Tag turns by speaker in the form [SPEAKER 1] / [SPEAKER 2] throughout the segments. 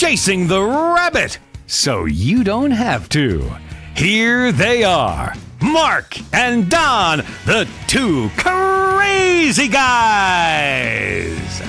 [SPEAKER 1] chasing the rabbit so you don't have to. Here they are, Mark and Don, the two crazy guys.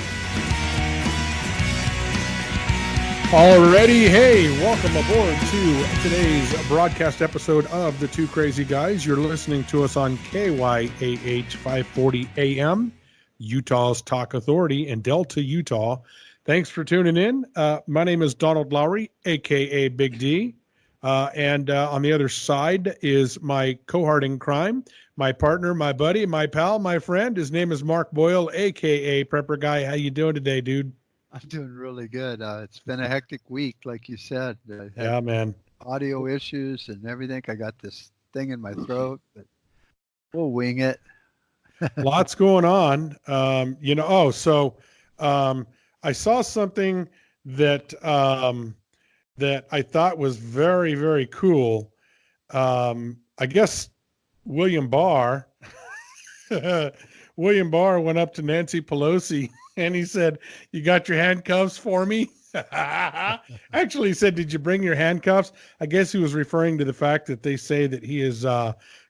[SPEAKER 2] Alrighty, hey, welcome aboard to today's broadcast episode of The Two Crazy Guys. You're listening to us on KYAH 540 AM, Utah's Talk Authority in Delta, Utah. Thanks for tuning in. My name is Donald Lowry, a.k.a. Big D. And on the other side is my cohort in crime, my partner, my buddy, my pal, my friend. His name is Mark Boyle, a.k.a. Prepper Guy. How you doing today, dude?
[SPEAKER 3] I'm doing really good. It's been a hectic week, like you said.
[SPEAKER 2] Yeah, man.
[SPEAKER 3] Audio issues and everything. I got this thing in my throat, but we'll wing it.
[SPEAKER 2] Lots going on. I saw something that that I thought was very, very cool. I guess William Barr went up to Nancy Pelosi and he said, "You got your handcuffs for me?" Actually, he said, "Did you bring your handcuffs?" I guess he was referring to the fact that they say that he has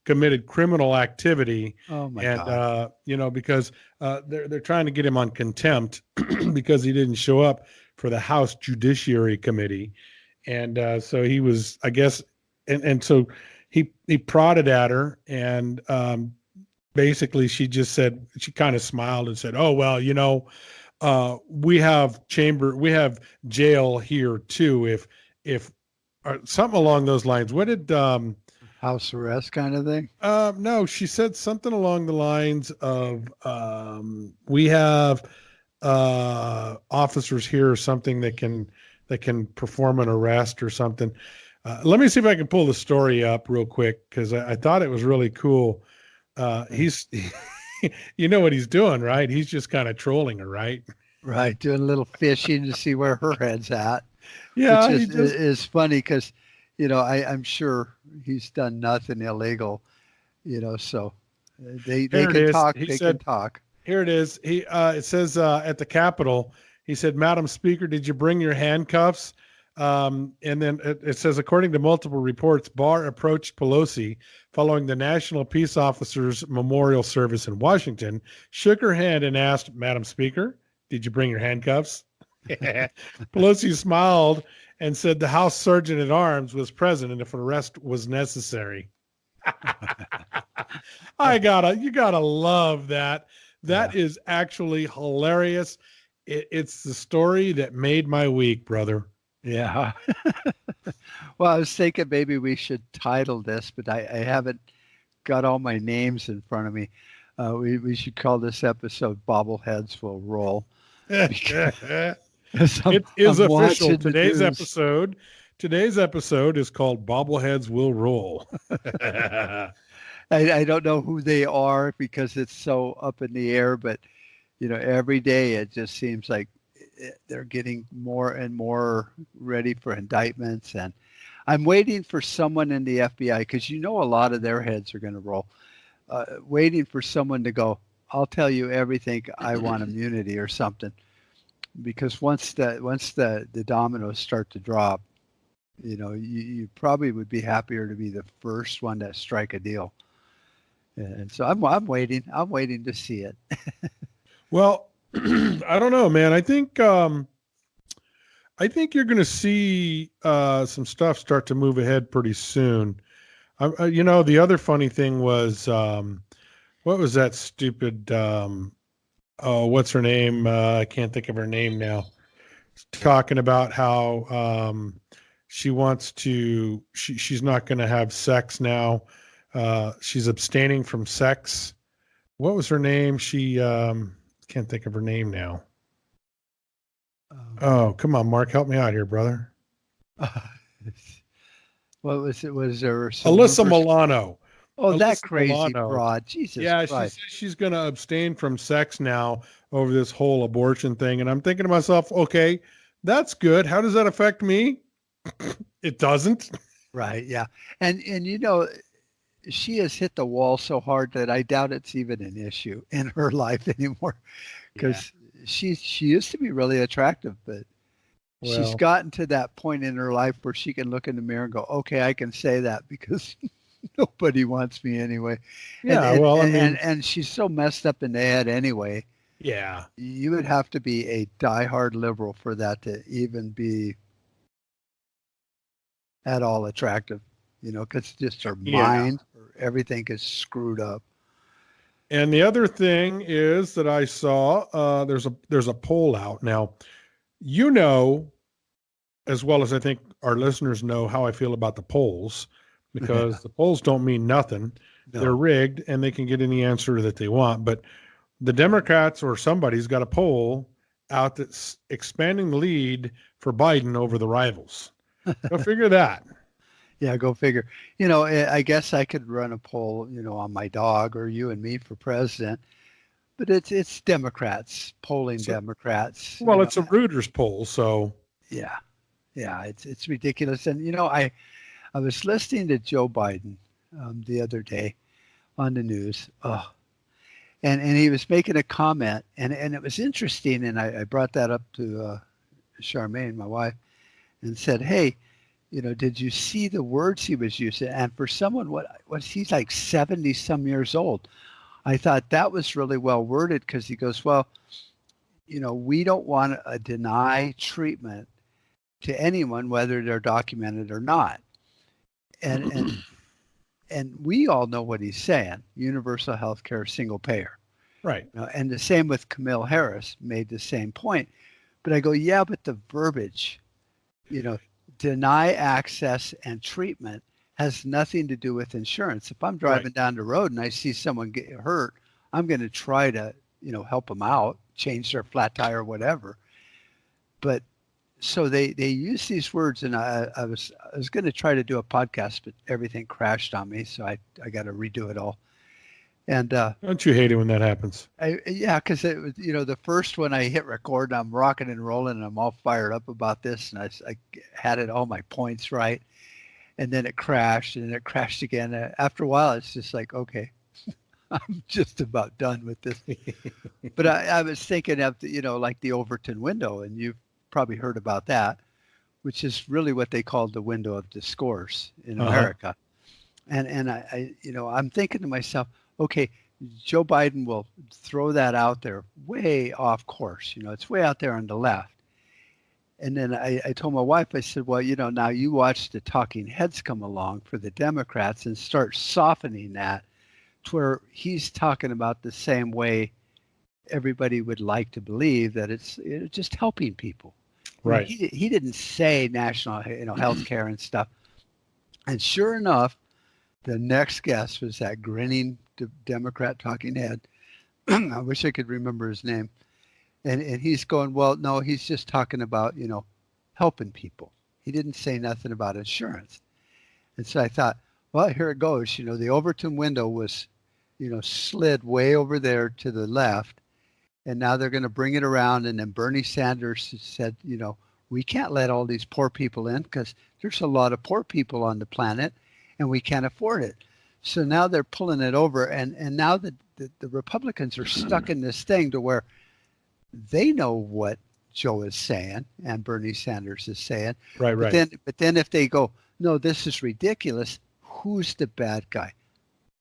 [SPEAKER 2] committed criminal activity.
[SPEAKER 3] Oh my God.
[SPEAKER 2] Because they're trying to get him on contempt because he didn't show up for the House Judiciary Committee. And so he was, I guess, and so he prodded at her, and basically she just said, she kind of smiled and said, "Oh, well, we have jail here too, if or something along those lines." What did
[SPEAKER 3] house arrest kind of thing?
[SPEAKER 2] No, she said something along the lines of we have officers here or something that can perform an arrest or something. Let me see if I can pull the story up real quick, because I thought it was really cool. He's you know what he's doing, right? He's just kind of trolling her, right?
[SPEAKER 3] Right, doing a little fishing to see where her head's at.
[SPEAKER 2] Yeah,
[SPEAKER 3] which is funny because, I'm sure he's done nothing illegal, so they can talk. They can talk.
[SPEAKER 2] Here it is. It says at the Capitol, he said, "Madam Speaker, did you bring your handcuffs?" And then it says, according to multiple reports, Barr approached Pelosi following the National Peace Officers Memorial Service in Washington, shook her hand and asked, "Madam Speaker, did you bring your handcuffs?" Pelosi smiled and said the House Sergeant at Arms was present and if an arrest was necessary. You gotta love that. That is actually hilarious. It's the story that made my week, brother.
[SPEAKER 3] Yeah. Well, I was thinking maybe we should title this, but I haven't got all my names in front of me. We should call this episode "Bobble-Heads Will Roll."
[SPEAKER 2] It is official. Today's episode is called "Bobble-Heads Will Roll."
[SPEAKER 3] I don't know who they are because it's so up in the air, but every day it just seems like they're getting more and more ready for indictments. And I'm waiting for someone in the FBI, because a lot of their heads are going to roll, waiting for someone to go, "I'll tell you everything. I want immunity," or something. Because once the dominoes start to drop, you probably would be happier to be the first one to strike a deal. And so I'm waiting to see it.
[SPEAKER 2] Well, I don't know, man. I think you're going to see some stuff start to move ahead pretty soon. The other funny thing was, what was that stupid? What's her name? I can't think of her name now. Talking about how she wants to. She's not going to have sex now. She's abstaining from sex. What was her name? She can't think of her name now. Oh, come on, Mark, help me out here, brother.
[SPEAKER 3] What was it? Was there
[SPEAKER 2] Alyssa Milano?
[SPEAKER 3] Oh,
[SPEAKER 2] Alyssa
[SPEAKER 3] that crazy
[SPEAKER 2] Milano.
[SPEAKER 3] broad. Jesus
[SPEAKER 2] Yeah,
[SPEAKER 3] Christ.
[SPEAKER 2] she says she's going to abstain from sex now over this whole abortion thing. And I'm thinking to myself, okay, that's good. How does that affect me? It doesn't.
[SPEAKER 3] Right, yeah. And she has hit the wall so hard that I doubt it's even an issue in her life anymore. Because she used to be really attractive, but She's
[SPEAKER 2] Well,
[SPEAKER 3] gotten to that point in her life where she can look in the mirror and go, okay, I can say that because nobody wants me anyway.
[SPEAKER 2] yeah, well, I mean,
[SPEAKER 3] And she's so messed up in the head anyway.
[SPEAKER 2] yeah.
[SPEAKER 3] You would have to be a diehard liberal for that to even be at all attractive, because just her mind, everything is screwed up.
[SPEAKER 2] And the other thing is that I saw there's a poll out now. As well as I think our listeners know how I feel about the polls, because the polls don't mean nothing.
[SPEAKER 3] No.
[SPEAKER 2] They're rigged and they can get any answer that they want. But the Democrats or somebody's got a poll out that's expanding the lead for Biden over the rivals. Go figure that.
[SPEAKER 3] Yeah, go figure. I guess I could run a poll, on my dog or you and me for president, but it's Democrats polling Democrats.
[SPEAKER 2] Well, it's a Reuters poll, so
[SPEAKER 3] yeah, it's ridiculous. And I was listening to Joe Biden the other day on the news. Oh, and he was making a comment, and it was interesting. And I brought that up to Charmaine, my wife, and said, hey, did you see the words he was using? And for someone, what he's like 70 some years old, I thought that was really well worded, because he goes, well, we don't want to deny treatment to anyone, whether they're documented or not. And we all know what he's saying: universal health care, single payer.
[SPEAKER 2] right.
[SPEAKER 3] And the same with Camille Harris, made the same point. But I go, yeah, but the verbiage, deny access and treatment has nothing to do with insurance. If I'm driving down the road and I see someone get hurt, I'm going to try to, help them out, change their flat tire, whatever. But so they use these words, and I was going to try to do a podcast, but everything crashed on me, so I got to redo it all. And
[SPEAKER 2] don't you hate it when that happens?
[SPEAKER 3] Because it was, the first one I hit record, and I'm rocking and rolling, and I'm all fired up about this, and I had all my points right, and then it crashed, and it crashed again. After a while, it's just like, okay, I'm just about done with this. But I was thinking of like the Overton window, and you've probably heard about that, which is really what they call the window of discourse in America. And I'm thinking to myself, okay, Joe Biden will throw that out there way off course. It's way out there on the left. And then I told my wife, I said, well, now you watch the talking heads come along for the Democrats and start softening that to where he's talking about the same way everybody would like to believe, that it's just helping people.
[SPEAKER 2] Right.
[SPEAKER 3] He didn't say national, health care and stuff. And sure enough, the next guest was that grinning Democrat talking head. I wish I could remember his name. And he's going, well, no, he's just talking about, helping people. He didn't say nothing about insurance. And so I thought, well, here it goes. The Overton window was, slid way over there to the left. And now they're going to bring it around. And then Bernie Sanders said, we can't let all these poor people in because there's a lot of poor people on the planet and we can't afford it. So now they're pulling it over. And now the Republicans are stuck in this thing to where they know what Joe is saying and Bernie Sanders is saying.
[SPEAKER 2] Right.
[SPEAKER 3] But then if they go, no, this is ridiculous, who's the bad guy?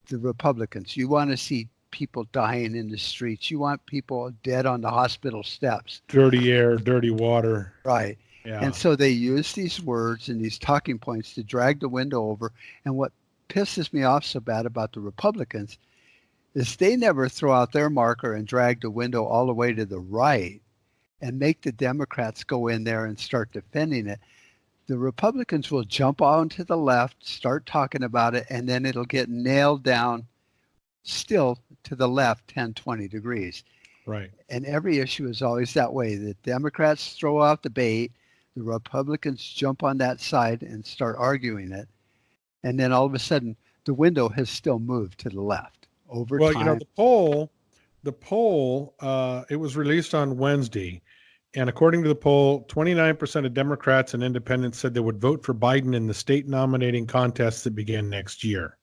[SPEAKER 3] The Republicans. You want to see people dying in the streets. You want people dead on the hospital steps.
[SPEAKER 2] Dirty air, dirty water.
[SPEAKER 3] Right.
[SPEAKER 2] Yeah.
[SPEAKER 3] And so they use these words and these talking points to drag the window over. And what pisses me off so bad about the Republicans is they never throw out their marker and drag the window all the way to the right and make the Democrats go in there and start defending it. The Republicans will jump on to the left, start talking about it, and then it'll get nailed down still to the left 10, 20 degrees.
[SPEAKER 2] Right.
[SPEAKER 3] And every issue is always that way. The Democrats throw out the bait, the Republicans jump on that side and start arguing it. And then all of a sudden, the window has still moved to the left over time.
[SPEAKER 2] Well, the poll, it was released on Wednesday. And according to the poll, 29% of Democrats and independents said they would vote for Biden in the state nominating contests that begin next year.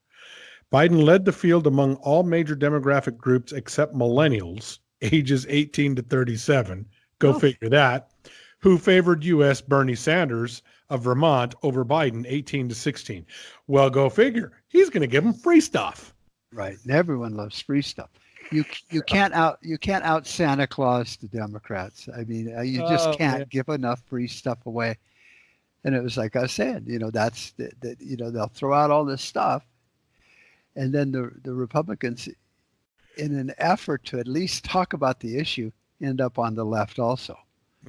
[SPEAKER 2] Biden led the field among all major demographic groups except millennials, ages 18 to 37. Go figure that. who favored U.S. Bernie Sanders of Vermont over Biden 18-16. Well, go figure. He's going to give them free stuff.
[SPEAKER 3] Right. And everyone loves free stuff. You can't out Santa Claus the Democrats. I mean, you just can't give enough free stuff away. And it was like I was saying, that's that they'll throw out all this stuff, and then the Republicans, in an effort to at least talk about the issue, end up on the left also.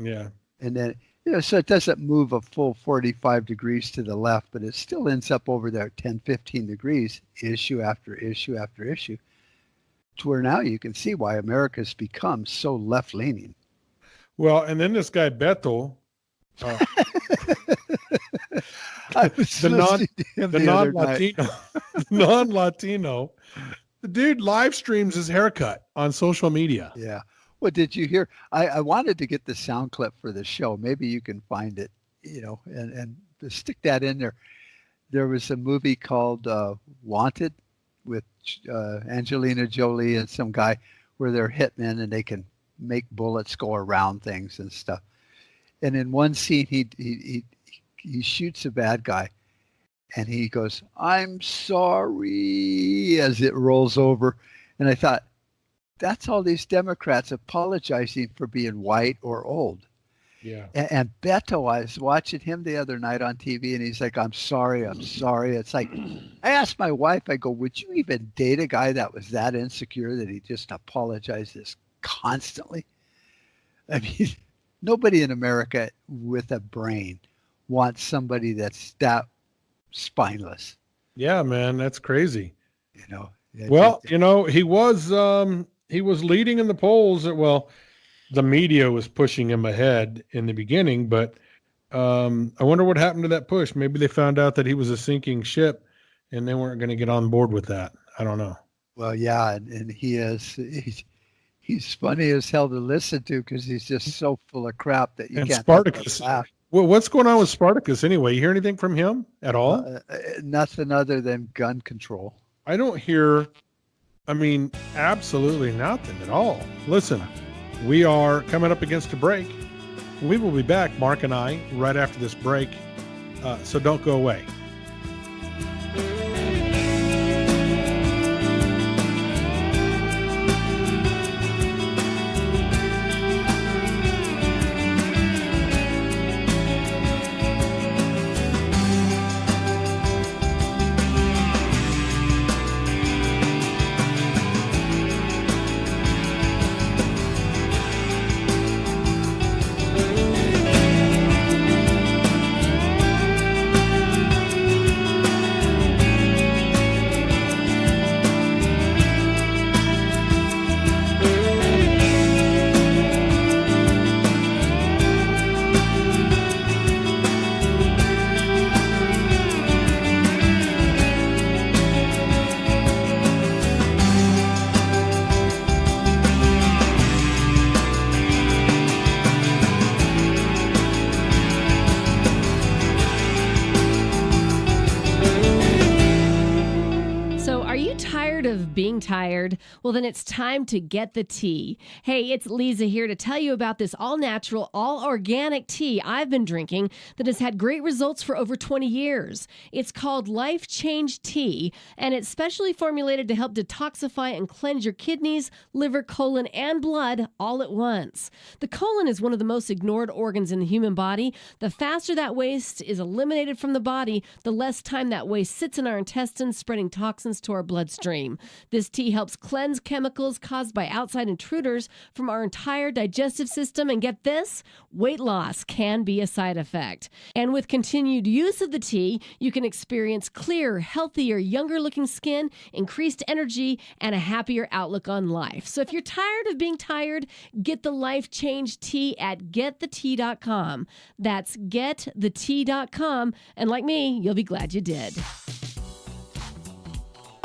[SPEAKER 2] Yeah.
[SPEAKER 3] And then so it doesn't move a full 45 degrees to the left, but it still ends up over there 10, 15 degrees, issue after issue after issue, to where now you can see why America's become so left-leaning.
[SPEAKER 2] Well, and then this guy Beto, the non-Latino, the dude live streams his haircut on social media.
[SPEAKER 3] Yeah. Well, did you hear? I wanted to get the sound clip for the show. Maybe you can find it, and stick that in there. There was a movie called Wanted with Angelina Jolie and some guy where they're hitmen and they can make bullets go around things and stuff. And in one scene, he shoots a bad guy, and he goes, "I'm sorry," as it rolls over. And I thought, that's all these Democrats apologizing for being white or old.
[SPEAKER 2] Yeah.
[SPEAKER 3] And Beto, I was watching him the other night on TV, and he's like, I'm sorry. It's like, I asked my wife, I go, would you even date a guy that was that insecure that he just apologizes constantly? I mean, nobody in America with a brain wants somebody that's that spineless.
[SPEAKER 2] Yeah, man, that's crazy.
[SPEAKER 3] Well,
[SPEAKER 2] he was leading in the polls. The media was pushing him ahead in the beginning, but I wonder what happened to that push. Maybe they found out that he was a sinking ship and they weren't going to get on board with that. I don't know.
[SPEAKER 3] Well, yeah, and he's funny as hell to listen to because he's just so full of crap that you can't
[SPEAKER 2] Spartacus. Well, what's going on with Spartacus anyway? You hear anything from him at all?
[SPEAKER 3] Nothing other than gun control.
[SPEAKER 2] I don't hear, absolutely nothing at all. Listen, we are coming up against a break. We will be back, Mark and I, right after this break. So don't go away.
[SPEAKER 4] Being tired? Well, then it's time to get the tea. Hey, it's Lisa here to tell you about this all-natural, all-organic tea I've been drinking that has had great results for over 20 years. It's called Life Change Tea, and it's specially formulated to help detoxify and cleanse your kidneys, liver, colon, and blood all at once. The colon is one of the most ignored organs in the human body. The faster that waste is eliminated from the body, the less time that waste sits in our intestines, spreading toxins to our bloodstream. This tea helps cleanse chemicals caused by outside intruders from our entire digestive system. And get this, weight loss can be a side effect. And with continued use of the tea, you can experience clearer, healthier, younger-looking skin, increased energy, and a happier outlook on life. So if you're tired of being tired, get the Life Change Tea at getthetea.com. That's getthetea.com. And like me, you'll be glad you did.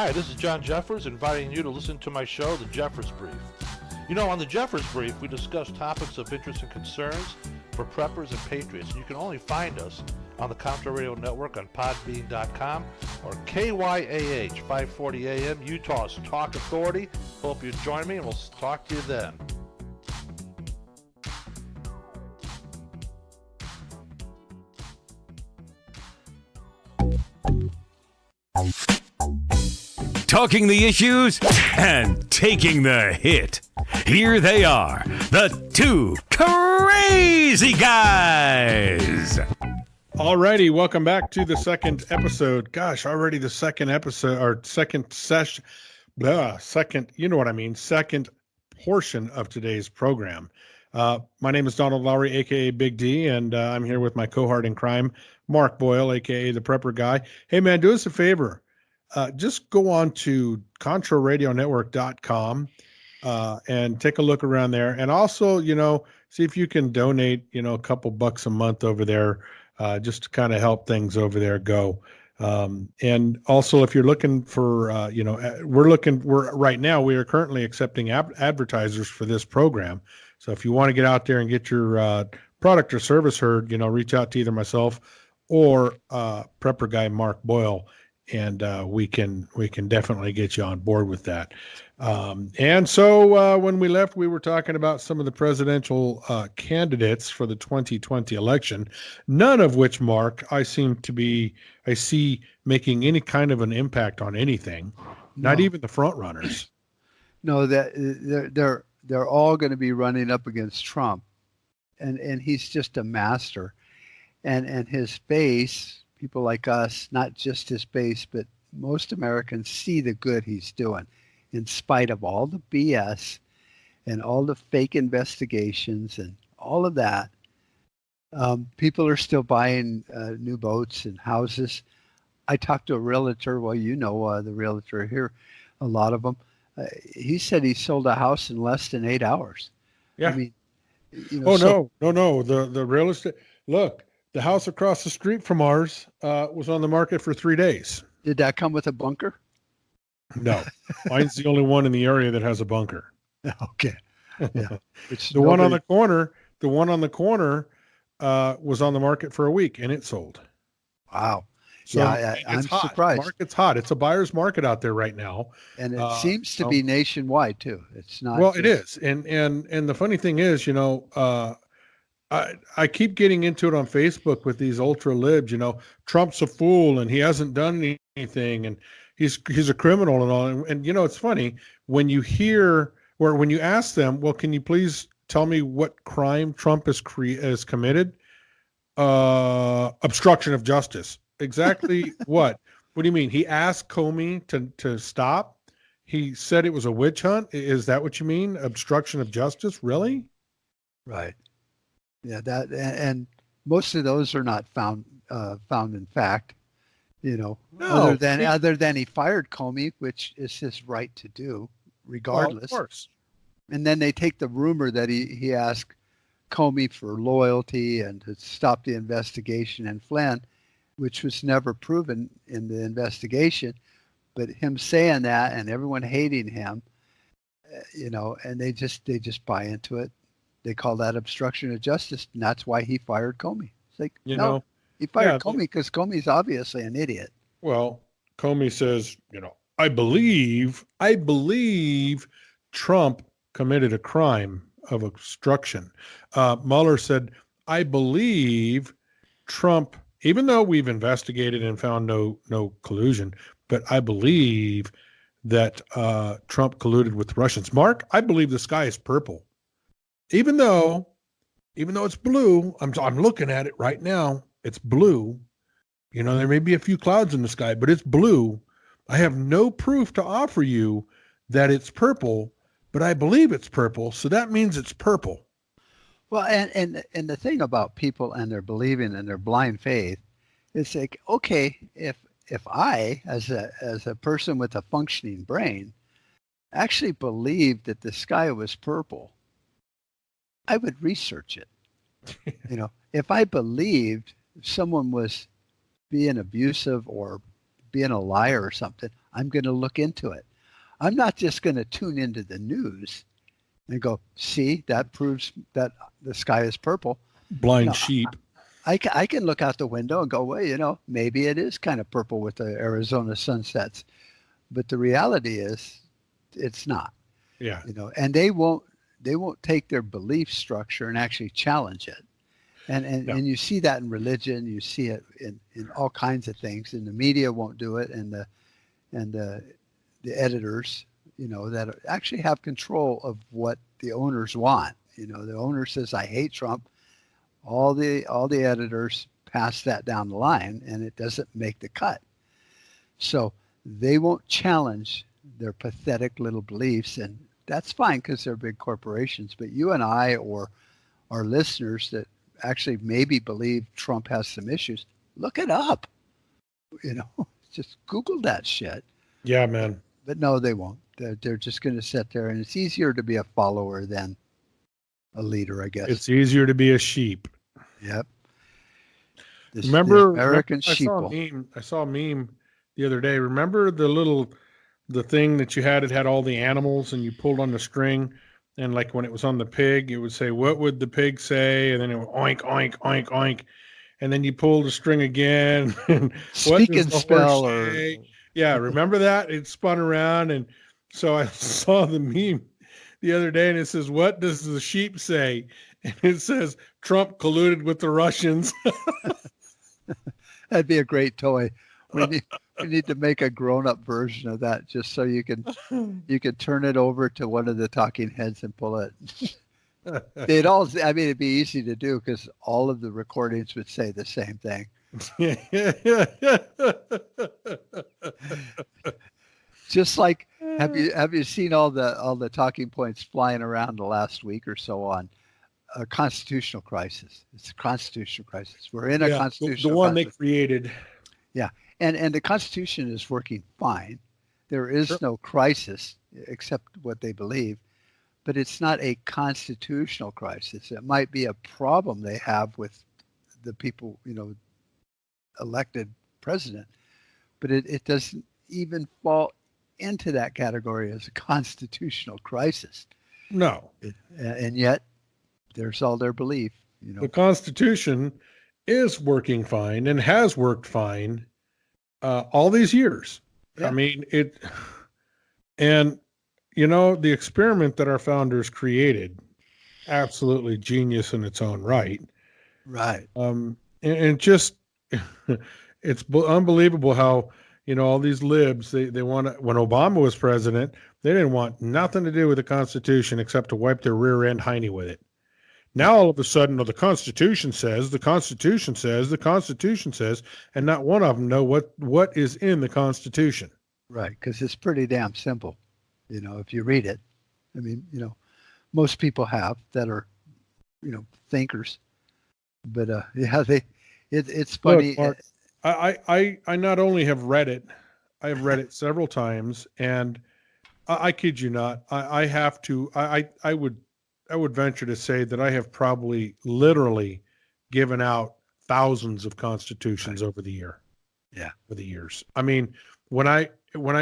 [SPEAKER 5] Hi, this is John Jeffers, inviting you to listen to my show, The Jeffers Brief. On The Jeffers Brief, we discuss topics of interest and concerns for preppers and patriots. You can only find us on the Contra Radio Network on podbean.com or KYAH 540 AM, Utah's Talk Authority. Hope you join me, and we'll talk to you then.
[SPEAKER 1] talking the issues and taking the hit. Here they are, the two crazy guys.
[SPEAKER 2] Alrighty, welcome back to the second episode. Gosh, already the second episode, or second session, second portion of today's program. My name is Donald Lowry, aka Big D, and I'm here with my cohort in crime, Mark Boyle, aka the Prepper Guy. Hey man, do us a favor. Just go on to ContraRadioNetwork.com and take a look around there. And also, see if you can donate, a couple bucks a month over there, just to kind of help things over there go. And also, if you're looking for, right now, we are currently accepting advertisers for this program. So if you want to get out there and get your product or service heard, reach out to either myself or Prepper Guy Mark Boyle, and we can definitely get you on board with that. And so when we left, we were talking about some of the presidential candidates for the 2020 election, none of which, Mark, I see making any kind of an impact on anything, not even the front runners.
[SPEAKER 3] No, that they're all going to be running up against Trump, and he's just a master, and his base, people like us, not just his base, but most Americans see the good he's doing, in spite of all the BS and all the fake investigations and all of that. People are still buying new boats and houses. I talked to a realtor. Well, the realtor here, a lot of them. He said he sold a house in less than 8 hours.
[SPEAKER 2] Yeah.
[SPEAKER 3] I mean,
[SPEAKER 2] no. The real estate. Look, the house across the street from ours was on the market for 3 days.
[SPEAKER 3] Did that come with a bunker?
[SPEAKER 2] No, mine's the only one in the area that has a bunker.
[SPEAKER 3] Okay. Yeah.
[SPEAKER 2] The one on the corner was on the market for a week and it sold.
[SPEAKER 3] Wow.
[SPEAKER 2] So
[SPEAKER 3] yeah, I'm
[SPEAKER 2] hot.
[SPEAKER 3] surprised.
[SPEAKER 2] The market's hot. It's a buyer's market out there right now.
[SPEAKER 3] And it seems to be nationwide too. It's not.
[SPEAKER 2] Well, it is. And the funny thing is, I keep getting into it on Facebook with these ultra libs, Trump's a fool and he hasn't done anything and he's a criminal and all. And it's funny when you hear, or when you ask them, well, can you please tell me what crime Trump has committed? Obstruction of justice. Exactly. What do you mean? He asked Comey to stop. He said it was a witch hunt. Is that what you mean? Obstruction of justice? Really?
[SPEAKER 3] Right. Yeah. That, and most of those are not found in fact,
[SPEAKER 2] No,
[SPEAKER 3] other than he fired Comey, which is his right to do regardless.
[SPEAKER 2] Well, of course.
[SPEAKER 3] And then they take the rumor that he asked Comey for loyalty and to stop the investigation in Flynn, which was never proven in the investigation, but him saying that and everyone hating him, and they just buy into it. They call that obstruction of justice, and that's why he fired Comey. It's like, he fired Comey because Comey's obviously an idiot.
[SPEAKER 2] Well, Comey says, I believe Trump committed a crime of obstruction. Mueller said, I believe Trump, even though we've investigated and found no collusion, but I believe that Trump colluded with Russians. Mark, I believe the sky is purple. Even though it's blue, I'm looking at it right now. It's blue. There may be a few clouds in the sky, but it's blue. I have no proof to offer you that it's purple, but I believe it's purple. So that means it's purple.
[SPEAKER 3] Well, and the thing about people and their believing and their blind faith, it's like, okay, if I, as a person with a functioning brain, actually believed that the sky was purple, I would research it. If I believed someone was being abusive or being a liar or something, I'm going to look into it. I'm not just going to tune into the news and go, see, that proves that the sky is purple.
[SPEAKER 2] Blind sheep.
[SPEAKER 3] I can look out the window and go, well, maybe it is kind of purple with the Arizona sunsets. But the reality is it's not.
[SPEAKER 2] Yeah.
[SPEAKER 3] And they won't take their belief structure and actually challenge it. And you see that in religion, you see it in all kinds of things, and the media won't do it, and the the editors, that actually have control of what the owners want. The owner says, I hate Trump. All the editors pass that down the line, and it doesn't make the cut. So they won't challenge their pathetic little beliefs, and that's fine because they're big corporations. But you and I, or our listeners that actually maybe believe Trump has some issues, look it up. Just Google that shit.
[SPEAKER 2] Yeah, man.
[SPEAKER 3] But no, they won't. They're just going to sit there, and it's easier to be a follower than a leader, I guess.
[SPEAKER 2] It's easier to be a sheep.
[SPEAKER 3] Yep.
[SPEAKER 2] Remember,
[SPEAKER 3] American
[SPEAKER 2] I saw a meme the other day. Remember the thing that you had? It had all the animals, and you pulled on the string, and like when it was on the pig, it would say, "What would the pig say?" And then it would oink, oink, oink, oink, and then you pull the string again. And
[SPEAKER 3] Speak and spell, or
[SPEAKER 2] yeah, remember that? It spun around, and so I saw the meme the other day, and it says, "What does the sheep say?" And it says, "Trump colluded with the Russians."
[SPEAKER 3] That'd be a great toy. We need to make a grown-up version of that, just so you can turn it over to one of the talking heads and pull it. It'd be easy to do because all of the recordings would say the same thing. Just like, have you seen all the talking points flying around the last week or so on a constitutional crisis? It's a constitutional crisis. We're in a constitutional
[SPEAKER 2] the one
[SPEAKER 3] crisis.
[SPEAKER 2] they created.
[SPEAKER 3] Yeah. And the Constitution is working fine. There is no crisis except what they believe, but it's not a constitutional crisis. It might be a problem they have with the people, elected president, but it doesn't even fall into that category as a constitutional crisis.
[SPEAKER 2] No.
[SPEAKER 3] And yet there's all their belief.
[SPEAKER 2] The Constitution is working fine and has worked fine all these years. Yeah. I mean, the experiment that our founders created, absolutely genius in its own right.
[SPEAKER 3] Right.
[SPEAKER 2] And just, it's unbelievable how, all these libs, they want when Obama was president, they didn't want nothing to do with the Constitution except to wipe their rear end hiney with it. Now, all of a sudden, the Constitution says, the Constitution says, the Constitution says, and not one of them know what is in the Constitution.
[SPEAKER 3] Right, because it's pretty damn simple, if you read it. I mean, most people have that are, thinkers. But, it's funny.
[SPEAKER 2] Look, Mark, I not only have read it, I have read it several times, and I kid you not, I would venture to say that I have probably literally given out thousands of constitutions over the year.
[SPEAKER 3] Yeah.
[SPEAKER 2] Over the years. I mean, when I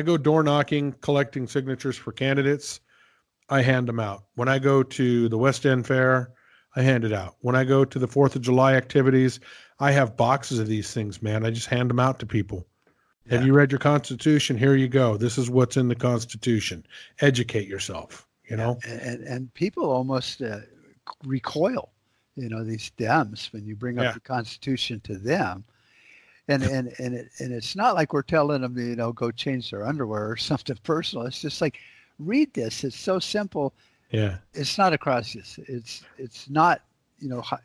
[SPEAKER 2] go door knocking, collecting signatures for candidates, I hand them out. When I go to the West End Fair, I hand it out. When I go to the 4th of July activities, I have boxes of these things, man. I just hand them out to people. Yeah. Have you read your Constitution? Here you go. This is what's in the Constitution. Educate yourself.
[SPEAKER 3] And people almost recoil, these Dems when you bring up the Constitution to them, and it's not like we're telling them go change their underwear or something personal. It's just like, read this. It's so simple.
[SPEAKER 2] Yeah,
[SPEAKER 3] it's not a crisis. It's not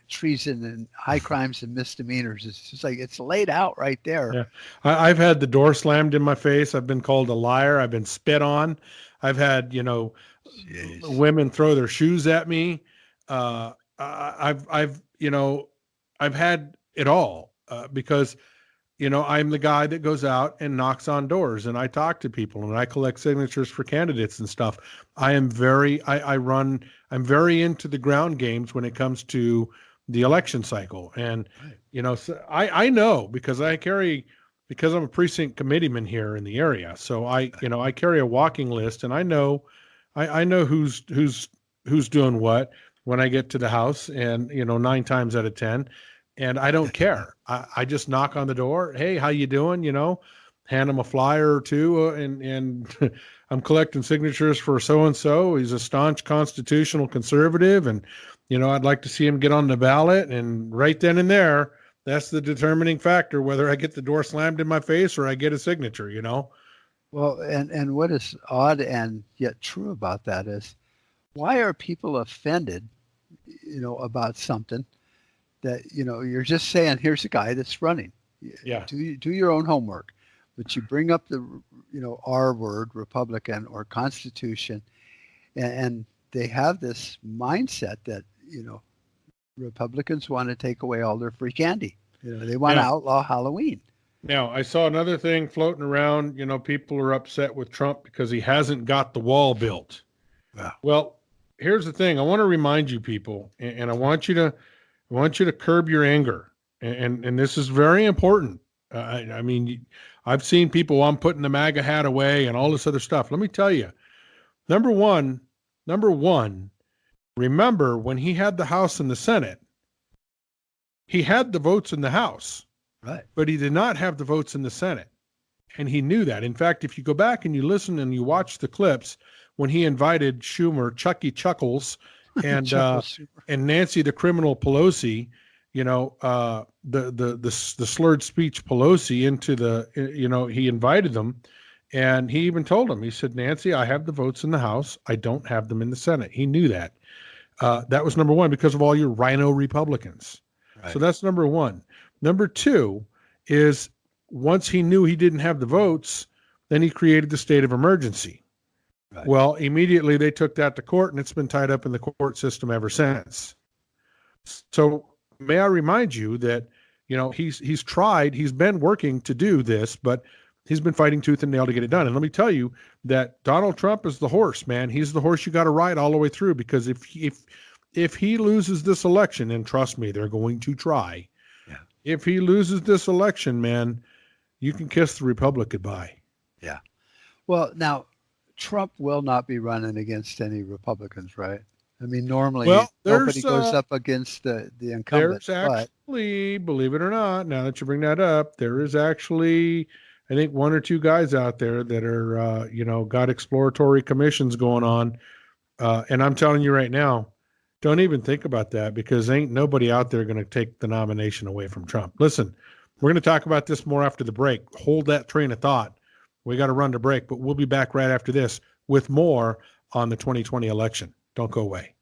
[SPEAKER 3] treason and high crimes and misdemeanors. It's just like it's laid out right there.
[SPEAKER 2] Yeah, I've had the door slammed in my face. I've been called a liar. I've been spit on. I've had women throw their shoes at me. I've had it all because I'm the guy that goes out and knocks on doors and I talk to people and I collect signatures for candidates and stuff. I'm very into the ground games when it comes to the election cycle. And so I know because I'm a precinct committeeman here in the area. So I carry a walking list and I know who's doing what when I get to the house, and 9 times out of 10, and I don't care. I just knock on the door. Hey, how you doing? Hand him a flyer or two, and I'm collecting signatures for so and so. He's a staunch constitutional conservative, and I'd like to see him get on the ballot. And right then and there, that's the determining factor whether I get the door slammed in my face or I get a signature.
[SPEAKER 3] Well, and what is odd and yet true about that is, why are people offended, about something that, you're just saying, here's a guy that's running.
[SPEAKER 2] Yeah.
[SPEAKER 3] Do your own homework, but you bring up the, R word, Republican or Constitution, and they have this mindset that, Republicans want to take away all their free candy. They want to outlaw Halloween.
[SPEAKER 2] Now, I saw another thing floating around. People are upset with Trump because he hasn't got the wall built.
[SPEAKER 3] Yeah.
[SPEAKER 2] Well, here's the thing. I want to remind you people, and I want you to curb your anger. And this is very important. I mean, I've seen people, I'm putting the MAGA hat away and all this other stuff. Let me tell you, number one, remember when he had the House and the Senate, he had the votes in the House.
[SPEAKER 3] Right.
[SPEAKER 2] But he did not have the votes in the Senate. And he knew that. In fact, if you go back and you listen and you watch the clips when he invited Schumer, Chucky Chuckles, and and Nancy the criminal Pelosi, the slurred speech Pelosi into the, he invited them. And he even told them, he said, Nancy, I have the votes in the House. I don't have them in the Senate. He knew that. That was number one, because of all your rhino Republicans. Right. So that's number one. Number two is, once he knew he didn't have the votes, then he created the state of emergency. Right. Well, immediately they took that to court, and it's been tied up in the court system ever since. So may I remind you that, he's tried, he's been working to do this, but he's been fighting tooth and nail to get it done. And let me tell you that Donald Trump is the horse, man. He's the horse you got to ride all the way through, because if he loses this election, and trust me, they're going to try. If he loses this election, man, you can kiss the Republic goodbye.
[SPEAKER 3] Yeah. Well, now, Trump will not be running against any Republicans, right? I mean, normally nobody goes up against the incumbent.
[SPEAKER 2] There's actually, believe it or not, now that you bring that up, there is actually, I think, one or two guys out there that are, got exploratory commissions going on. And I'm telling you right now, don't even think about that, because ain't nobody out there going to take the nomination away from Trump. Listen, we're going to talk about this more after the break. Hold that train of thought. We got to run to break, but we'll be back right after this with more on the 2020 election. Don't go away.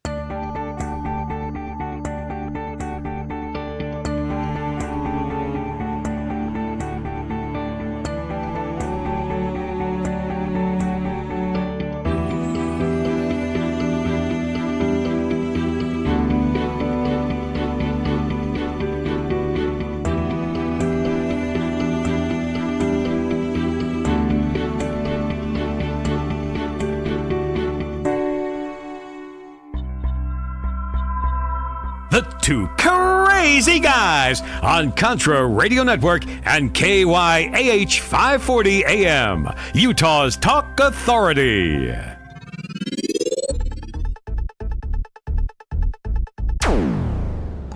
[SPEAKER 1] The Two Crazy Guys on Contra Radio Network and KYAH 540 AM, Utah's Talk Authority.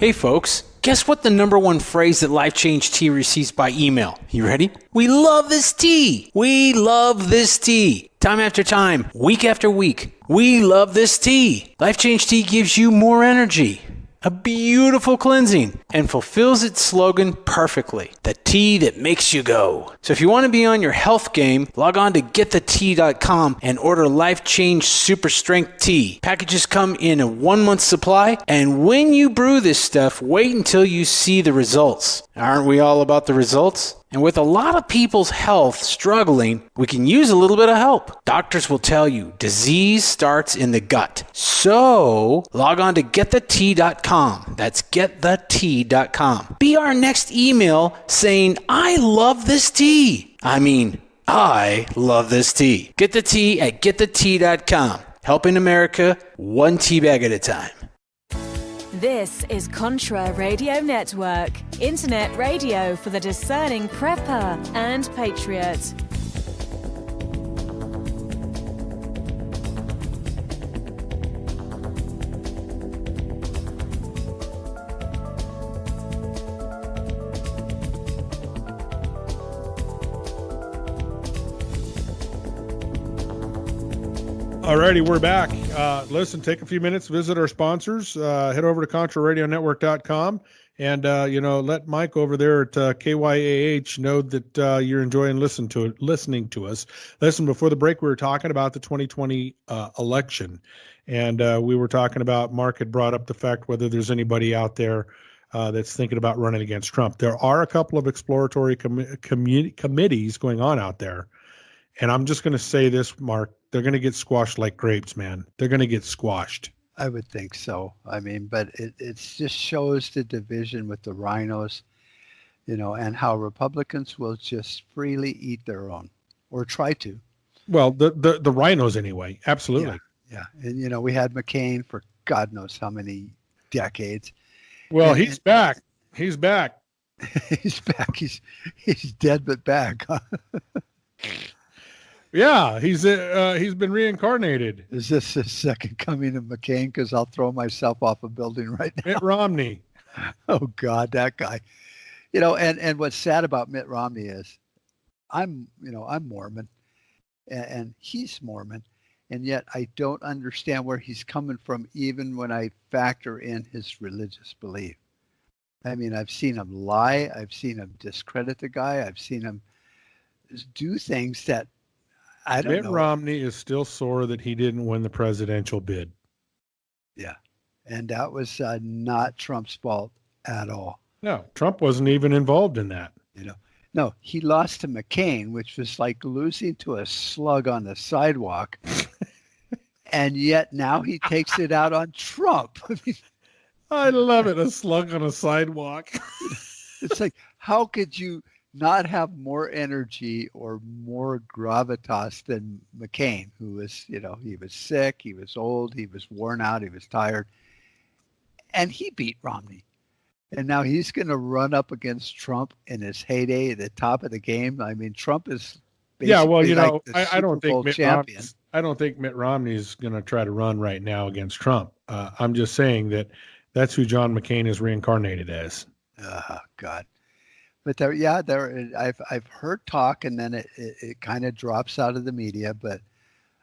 [SPEAKER 6] Hey folks, guess what the number one phrase that Life Change Tea receives by email? You ready? We love this tea. We love this tea. Time after time, week after week, we love this tea. Life Change Tea gives you more energy, a beautiful cleansing, and fulfills its slogan perfectly. The tea that makes you go. So if you want to be on your health game, log on to getthetea.com and order Life Change Super Strength Tea. Packages come in a 1-month supply, and when you brew this stuff, wait until you see the results. Aren't we all about the results? And with a lot of people's health struggling, we can use a little bit of help. Doctors will tell you disease starts in the gut. So log on to getthetea.com. That's getthetea.com. Be our next email saying, I love this tea. I love this tea. Get the tea at getthetea.com. Helping America one tea bag at a time.
[SPEAKER 7] This is Contra Radio Network, internet radio for the discerning prepper and patriot.
[SPEAKER 2] Alrighty, we're back. Listen, take a few minutes, visit our sponsors. Head over to ContraRadioNetwork.com. And, let Mike over there at KYAH know that you're enjoying listening to us. Listen, before the break, we were talking about the 2020 election. And we were talking about, Mark had brought up the fact whether there's anybody out there that's thinking about running against Trump. There are a couple of exploratory committees going on out there. And I'm just going to say this, Mark, they're going to get squashed like grapes, man. They're going to get squashed.
[SPEAKER 3] I would think so. I mean, but it just shows the division with the rhinos, and how Republicans will just freely eat their own or try to.
[SPEAKER 2] Well, the rhinos anyway. Absolutely.
[SPEAKER 3] Yeah. And, we had McCain for God knows how many decades.
[SPEAKER 2] Well, he's back. He's back.
[SPEAKER 3] He's back. He's dead, but back. Huh?
[SPEAKER 2] Yeah, he's been reincarnated.
[SPEAKER 3] Is this the second coming of McCain? Because I'll throw myself off a building right now.
[SPEAKER 2] Mitt Romney.
[SPEAKER 3] Oh God, that guy. And what's sad about Mitt Romney is, I'm Mormon, and he's Mormon, and yet I don't understand where he's coming from, even when I factor in his religious belief. I mean, I've seen him lie. I've seen him discredit the guy. I've seen him do things that I don't know.
[SPEAKER 2] Mitt Romney is still sore that he didn't win the presidential bid.
[SPEAKER 3] Yeah. And that was not Trump's fault at all.
[SPEAKER 2] No, Trump wasn't even involved in that.
[SPEAKER 3] No, he lost to McCain, which was like losing to a slug on the sidewalk. And yet now he takes it out on Trump. I mean,
[SPEAKER 2] I love it. A slug on a sidewalk.
[SPEAKER 3] It's like, how could you not have more energy or more gravitas than McCain, who was, he was sick, he was old, he was worn out, he was tired, and he beat Romney. And now he's going to run up against Trump in his heyday at the top of the game. I mean, Trump is basically
[SPEAKER 2] I don't think Mitt Romney is going to try to run right now against Trump. I'm just saying that's who John McCain is reincarnated as.
[SPEAKER 3] Oh, God. But I've heard talk, and then it kind of drops out of the media, but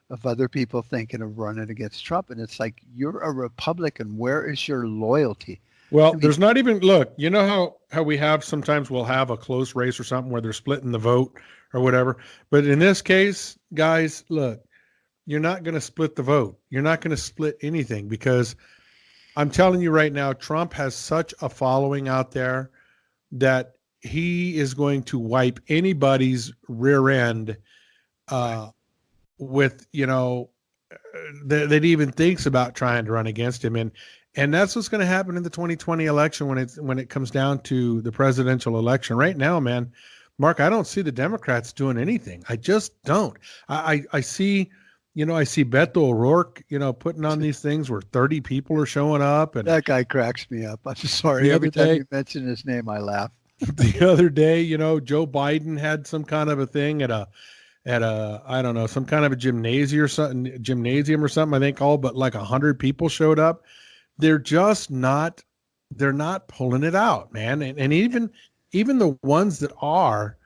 [SPEAKER 3] of other people thinking of running against Trump. And it's like, you're a Republican. Where is your loyalty?
[SPEAKER 2] Well, there's not even, look, you know how we have, sometimes we'll have a close race or something where they're splitting the vote or whatever. But in this case, guys, look, you're not going to split the vote. You're not going to split anything, because I'm telling you right now, Trump has such a following out there that he is going to wipe anybody's rear end with, that even thinks about trying to run against him. And that's what's going to happen in the 2020 election when it comes down to the presidential election. Right now, man, Mark, I don't see the Democrats doing anything. I just don't. I see, I see Beto O'Rourke, putting on these things where 30 people are showing up. And
[SPEAKER 3] that guy cracks me up. I'm sorry. Every time you mention his name, I laugh.
[SPEAKER 2] The other day, Joe Biden had some kind of a thing at a I don't know, some kind of a gymnasium or something, I think, all but like 100 people showed up. They're just not, they're not pulling it out, man. And even the ones that are,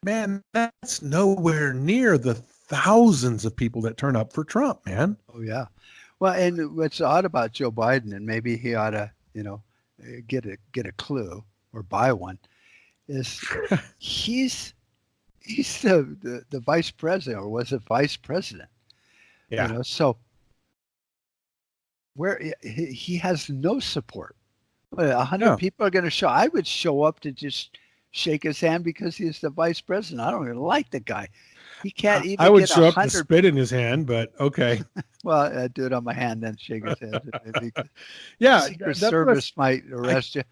[SPEAKER 2] man, that's nowhere near the thousands of people that turn up for Trump, man.
[SPEAKER 3] Oh yeah. Well, and what's odd about Joe Biden, and maybe he ought to, get a clue or buy one, is he's the vice president, or was it vice president?
[SPEAKER 2] Yeah.
[SPEAKER 3] So where he has no support. 100 people are going to show. I would show up to just shake his hand because he's the vice president. I don't even like the guy. He can't even.
[SPEAKER 2] I would show up to spit in his hand, but okay.
[SPEAKER 3] Well, I'd do it on my hand, then shake his hand.
[SPEAKER 2] Yeah,
[SPEAKER 3] Secret Service might arrest you.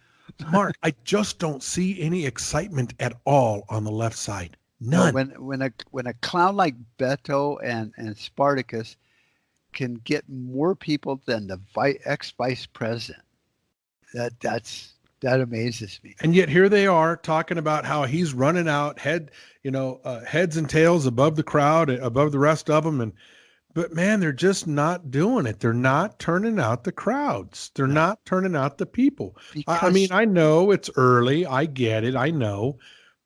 [SPEAKER 2] Mark, I just don't see any excitement at all on the left side. None.
[SPEAKER 3] When a clown like Beto and Spartacus can get more people than the ex-vice president, that amazes me.
[SPEAKER 2] And yet here they are talking about how he's running out heads and tails above the crowd, above the rest of them, but man, they're just not doing it. They're not turning out the crowds. They're not turning out the people. I mean, I know it's early. I get it. I know.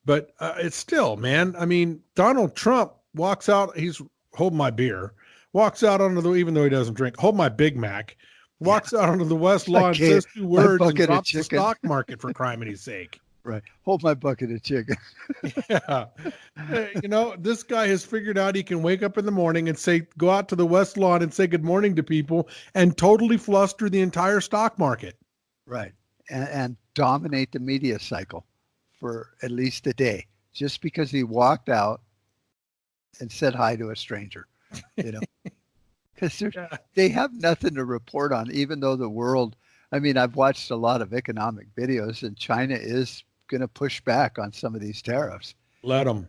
[SPEAKER 2] But it's still, man. I mean, Donald Trump walks out. He's holding my beer. Walks out even though he doesn't drink. Hold my Big Mac. walks out onto the west lawn,
[SPEAKER 3] Okay,
[SPEAKER 2] says 2 words, and
[SPEAKER 3] bucket of
[SPEAKER 2] drops the
[SPEAKER 3] chicken.
[SPEAKER 2] stock market for criminy sake.
[SPEAKER 3] Right. Hold my bucket of chicken.
[SPEAKER 2] Yeah. This guy has figured out he can wake up in the morning and go out to the west lawn and say good morning to people and totally fluster the entire stock market.
[SPEAKER 3] Right. And dominate the media cycle for at least a day, just because he walked out and said hi to a stranger, because they have nothing to report on, even though the world, I've watched a lot of economic videos, and China is going to push back on some of these tariffs.
[SPEAKER 2] Let them.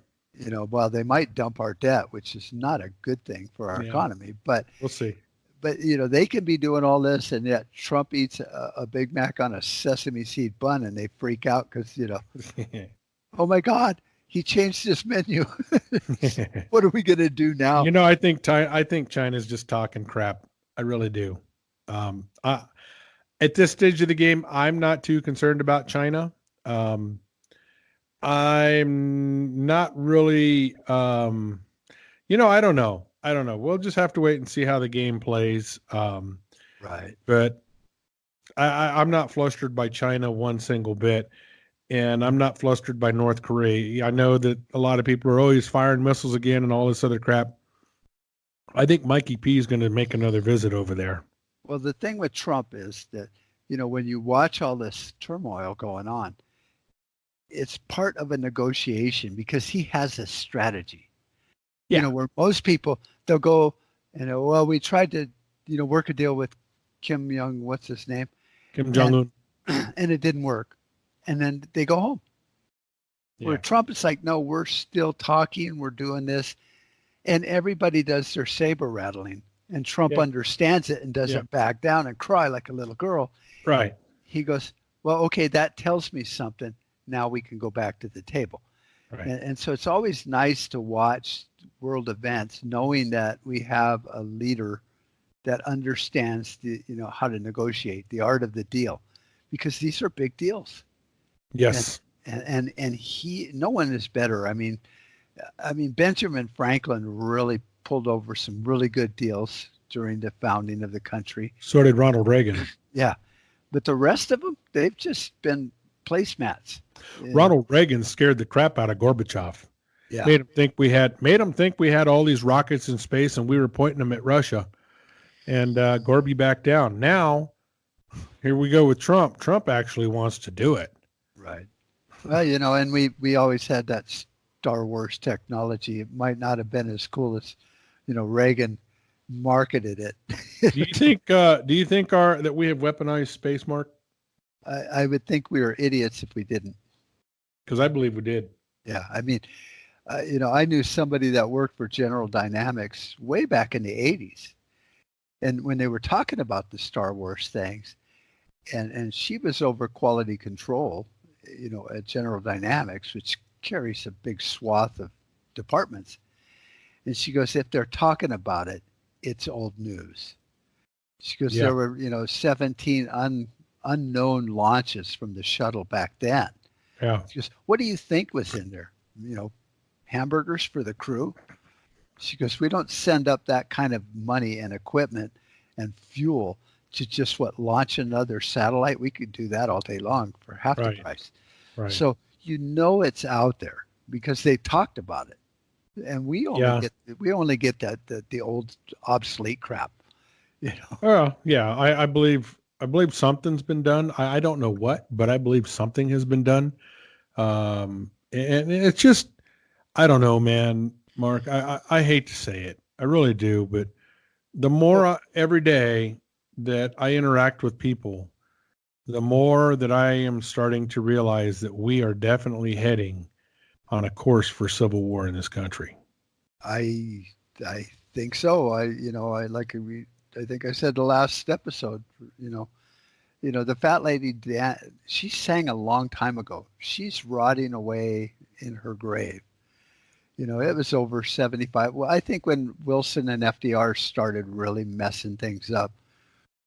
[SPEAKER 3] While they might dump our debt, which is not a good thing for our economy, but
[SPEAKER 2] we'll see.
[SPEAKER 3] But, they can be doing all this, and yet Trump eats a Big Mac on a sesame seed bun, and they freak out because, oh, my God, he changed his menu. What are we going to do now?
[SPEAKER 2] I think China's just talking crap. I really do. At this stage of the game, I'm not too concerned about China. I'm not really, I don't know. We'll just have to wait and see how the game plays.
[SPEAKER 3] Right.
[SPEAKER 2] But I'm not flustered by China one single bit, and I'm not flustered by North Korea. I know that a lot of people are always firing missiles again and all this other crap. I think Mikey P is going to make another visit over there.
[SPEAKER 3] Well, the thing with Trump is that, when you watch all this turmoil going on, it's part of a negotiation because he has a strategy.
[SPEAKER 2] Yeah.
[SPEAKER 3] Where most people, they'll go, well, we tried to, work a deal with Kim
[SPEAKER 2] Jong-un.
[SPEAKER 3] And it didn't work. And then they go home. Yeah. Where Trump is like, no, we're still talking, we're doing this. And everybody does their saber rattling. And Trump understands it and doesn't back down and cry like a little girl.
[SPEAKER 2] Right.
[SPEAKER 3] He goes, well, okay, that tells me something. Now we can go back to the table.
[SPEAKER 2] Right.
[SPEAKER 3] And so it's always nice to watch world events, knowing that we have a leader that understands how to negotiate, the art of the deal, because these are big deals.
[SPEAKER 2] Yes.
[SPEAKER 3] And no one is better. Benjamin Franklin really pulled over some really good deals during the founding of the country.
[SPEAKER 2] So did Ronald Reagan.
[SPEAKER 3] Yeah. But the rest of them, they've just been placemats.
[SPEAKER 2] Ronald Reagan scared the crap out of Gorbachev.
[SPEAKER 3] Yeah.
[SPEAKER 2] Made him think we had all these rockets in space and we were pointing them at Russia. And Gorby backed down. Now, here we go with Trump. Trump actually wants to do it.
[SPEAKER 3] Right. Well, and we always had that Star Wars technology. It might not have been as cool as, Reagan marketed it.
[SPEAKER 2] Do you think that we have weaponized space, Mark?
[SPEAKER 3] I would think we were idiots if we didn't.
[SPEAKER 2] Because I believe we did.
[SPEAKER 3] Yeah. I knew somebody that worked for General Dynamics way back in the 80s. And when they were talking about the Star Wars things, and she was over quality control, at General Dynamics, which carries a big swath of departments. And she goes, if they're talking about it, it's old news. She goes, there were, 17 unknown launches from the shuttle back then.
[SPEAKER 2] Yeah.
[SPEAKER 3] She goes, what do you think was in there? Hamburgers for the crew? She goes, we don't send up that kind of money and equipment and fuel to just launch another satellite. We could do that all day long for half the price.
[SPEAKER 2] Right.
[SPEAKER 3] So it's out there because they talked about it. And we only get the old obsolete crap.
[SPEAKER 2] Oh, yeah. I believe something's been done. I don't know what, but I believe something has been done. And it's just, I don't know, man, Mark, I hate to say it. I really do. But the more every day that I interact with people, the more that I am starting to realize that we are definitely heading on a course for civil war in this country.
[SPEAKER 3] I think so. I think I said the last episode, the fat lady, she sang a long time ago. She's rotting away in her grave. It was over 75. Well, I think when Wilson and FDR started really messing things up,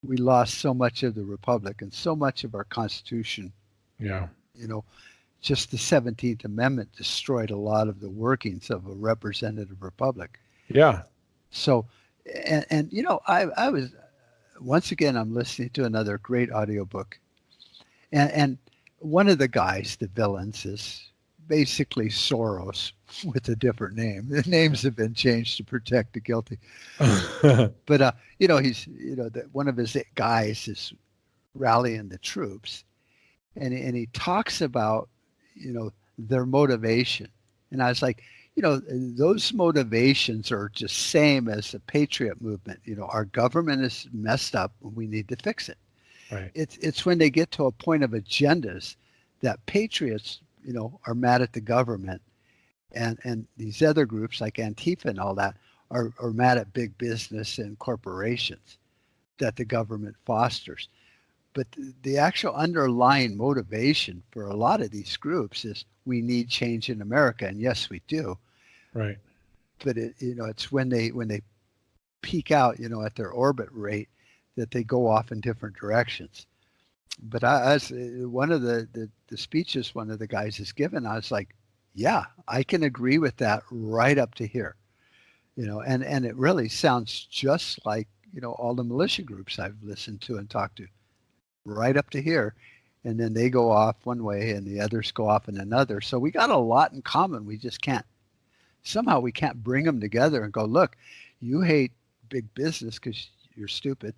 [SPEAKER 3] we lost so much of the Republic and so much of our Constitution.
[SPEAKER 2] Yeah.
[SPEAKER 3] Just the 17th Amendment destroyed a lot of the workings of a representative republic.
[SPEAKER 2] Yeah.
[SPEAKER 3] So, I was, once again, I'm listening to another great audiobook. And one of the guys, the villains, is basically Soros with a different name. The names have been changed to protect the guilty. But, he's, one of his guys is rallying the troops. And he talks about, their motivation. And I was like, those motivations are just same as the Patriot movement. Our government is messed up and we need to fix it.
[SPEAKER 2] Right.
[SPEAKER 3] It's when they get to a point of agendas that patriots, are mad at the government, and these other groups like Antifa and all that are mad at big business and corporations that the government fosters. But the actual underlying motivation for a lot of these groups is we need change in America, and yes, we do.
[SPEAKER 2] Right.
[SPEAKER 3] But it's when they peak out, at their orbit rate, that they go off in different directions. But as one of the speeches one of the guys has given, I was like, yeah, I can agree with that right up to here. And it really sounds just like, all the militia groups I've listened to and talked to, right up to here. And then they go off one way and the others go off in another. So we got a lot in common. We just can't bring them together and go, look, you hate big business because you're stupid.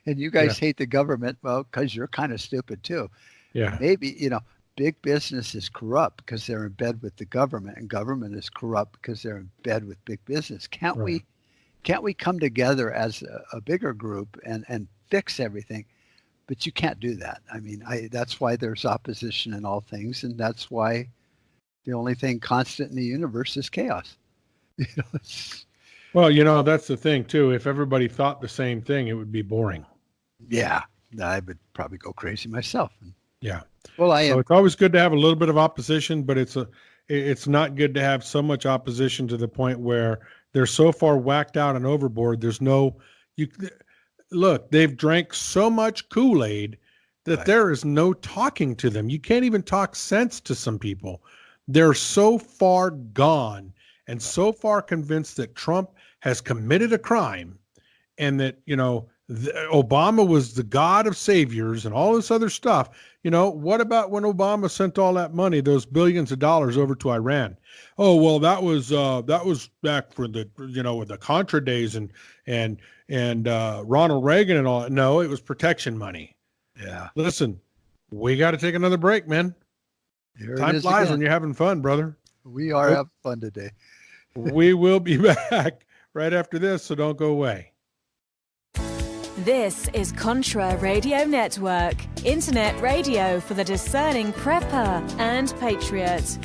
[SPEAKER 3] And you guys hate the government, well, because you're kind of stupid too.
[SPEAKER 2] Yeah.
[SPEAKER 3] Maybe, big business is corrupt because they're in bed with the government, and government is corrupt because they're in bed with big business. Can't we come together as a bigger group and fix everything? But you can't do that. I mean, that's why there's opposition in all things, and that's why the only thing constant in the universe is chaos.
[SPEAKER 2] Well, that's the thing too. If everybody thought the same thing, it would be boring.
[SPEAKER 3] Yeah, I would probably go crazy myself.
[SPEAKER 2] Yeah.
[SPEAKER 3] Well,
[SPEAKER 2] So it's always good to have a little bit of opposition, but it's not good to have so much opposition to the point where they're so far whacked out and overboard. Look, they've drank so much Kool-Aid that there is no talking to them. You can't even talk sense to some people. They're so far gone and so far convinced that Trump has committed a crime and that, Obama was the God of saviors and all this other stuff. What about when Obama sent all that money, those billions of dollars over to Iran? Oh, well, that was back for the, with the Contra days and Ronald Reagan and all. No, it was protection money.
[SPEAKER 3] Yeah.
[SPEAKER 2] Listen, we got to take another break, man. Time flies when you're having fun, brother.
[SPEAKER 3] We are having fun today.
[SPEAKER 2] We will be back right after this, so don't go away.
[SPEAKER 7] This is Contra Radio Network, internet radio for the discerning prepper and patriot.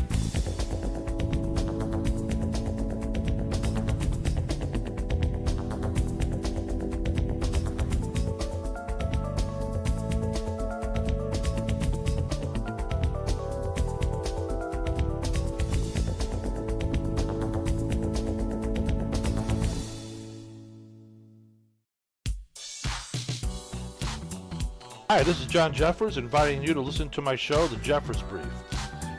[SPEAKER 5] Hi, this is John Jeffers, inviting you to listen to my show, The Jeffers Brief.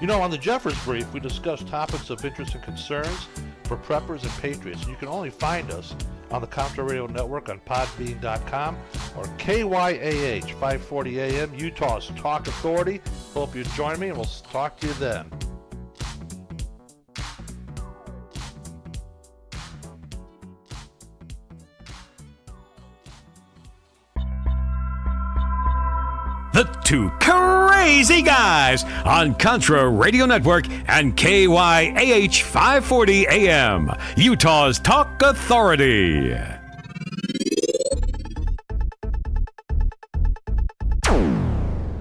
[SPEAKER 5] On The Jeffers Brief, we discuss topics of interest and concerns for preppers and patriots. You can only find us on the Contra Radio Network on podbean.com or KYAH 540 AM, Utah's Talk Authority. Hope you join me, and we'll talk to you then.
[SPEAKER 1] The Two Crazy Guys on Contra Radio Network and KYAH 540 AM, Utah's Talk Authority.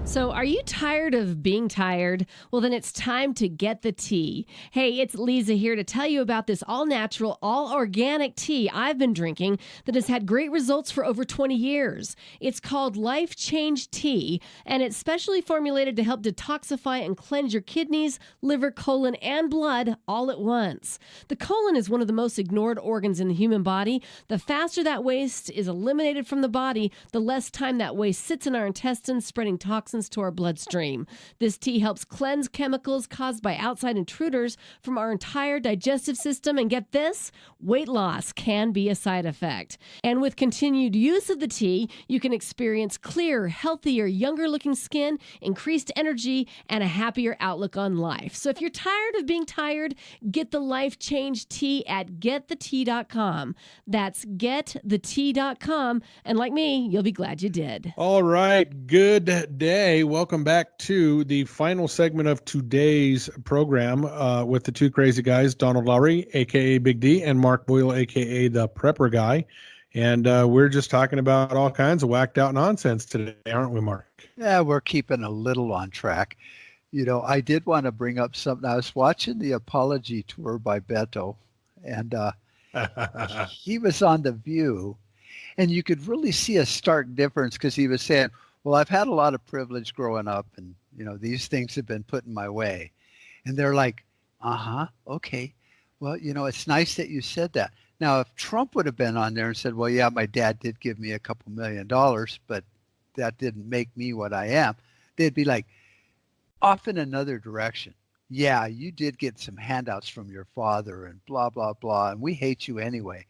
[SPEAKER 4] So are you tired of being tired? Well, then it's time to get the tea. Hey, it's Lisa here to tell you about this all-natural, all-organic tea I've been drinking that has had great results for over 20 years. It's called Life Change Tea, and it's specially formulated to help detoxify and cleanse your kidneys, liver, colon, and blood all at once. The colon is one of the most ignored organs in the human body. The faster that waste is eliminated from the body, the less time that waste sits in our intestines, spreading toxins to our our bloodstream. This tea helps cleanse chemicals caused by outside intruders from our entire digestive system. And get this, weight loss can be a side effect. And with continued use of the tea, you can experience clearer, healthier, younger-looking skin, increased energy, and a happier outlook on life. So if you're tired of being tired, get the Life Change Tea at getthetea.com. That's getthetea.com. And like me, you'll be glad you did.
[SPEAKER 2] All right. Good day. Welcome back to the final segment of today's program with the two crazy guys, Donald Lowry, a.k.a. Big D, and Mark Boyle, a.k.a. the Prepper Guy. And we're just talking about all kinds of whacked out nonsense today, aren't we, Mark?
[SPEAKER 3] Yeah, we're keeping a little on track. I did want to bring up something. I was watching the Apology Tour by Beto, and he was on The View, and you could really see a stark difference because he was saying, well, I've had a lot of privilege growing up, and, these things have been put in my way. And they're like, okay. Well, it's nice that you said that. Now, if Trump would have been on there and said, well, yeah, my dad did give me a couple $1 million, but that didn't make me what I am, they'd be like, off in another direction. Yeah, you did get some handouts from your father and blah, blah, blah, and we hate you anyway.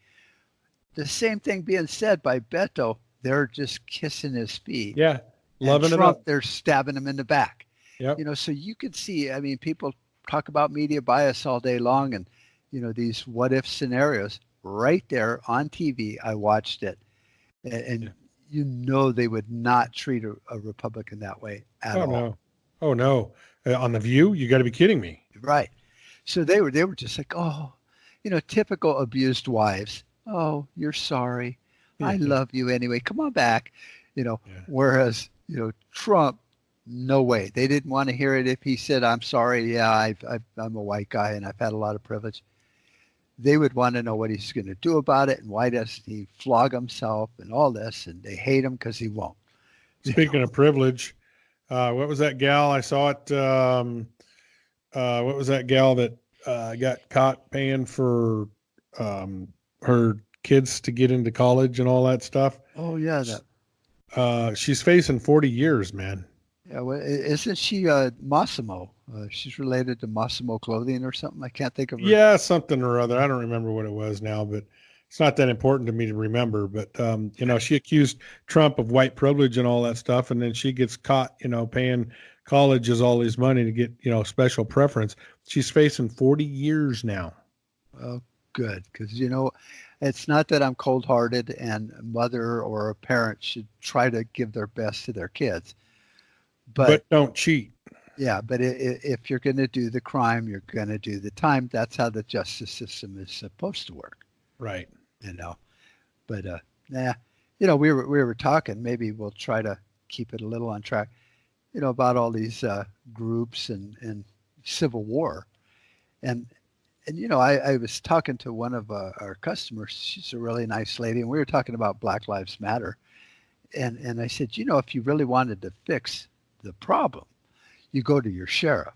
[SPEAKER 3] The same thing being said by Beto, they're just kissing his feet.
[SPEAKER 2] Yeah, loving
[SPEAKER 3] Trump,
[SPEAKER 2] it up.
[SPEAKER 3] they're stabbing him in the back.
[SPEAKER 2] Yep.
[SPEAKER 3] So you could see, people talk about media bias all day long and, these what if scenarios right there on TV. I watched it and they would not treat a Republican that way at all.
[SPEAKER 2] No. Oh, no. On The View? You got to be kidding me.
[SPEAKER 3] Right. So they were just like, oh, typical abused wives. Oh, you're sorry. I love you anyway. Come on back. Whereas, Trump, no way. They didn't want to hear it if he said, I'm sorry. Yeah, I'm a white guy and I've had a lot of privilege. They would want to know what he's going to do about it and why doesn't he flog himself and all this. And they hate him because he won't.
[SPEAKER 2] Speaking of privilege, what was that gal? I saw it. What was that gal that got caught paying for her kids to get into college and all that stuff?
[SPEAKER 3] Oh, yeah.
[SPEAKER 2] She's facing 40 years, man.
[SPEAKER 3] Yeah, well, isn't she Massimo? She's related to Massimo Clothing or something. I can't think of her.
[SPEAKER 2] Yeah, something or other. I don't remember what it was now, but it's not that important to me to remember. But, she accused Trump of white privilege and all that stuff. And then she gets caught, paying colleges all this money to get, special preference. She's facing 40 years now.
[SPEAKER 3] Oh, good. Because, it's not that I'm cold-hearted and a mother or a parent should try to give their best to their kids. But
[SPEAKER 2] don't cheat.
[SPEAKER 3] Yeah, but if you're going to do the crime, you're going to do the time. That's how the justice system is supposed to work.
[SPEAKER 2] Right.
[SPEAKER 3] But we were talking, maybe we'll try to keep it a little on track, about all these groups and civil war. And I was talking to one of our customers. She's a really nice lady, and we were talking about Black Lives Matter. And I said, if you really wanted to fix the problem, you go to your sheriff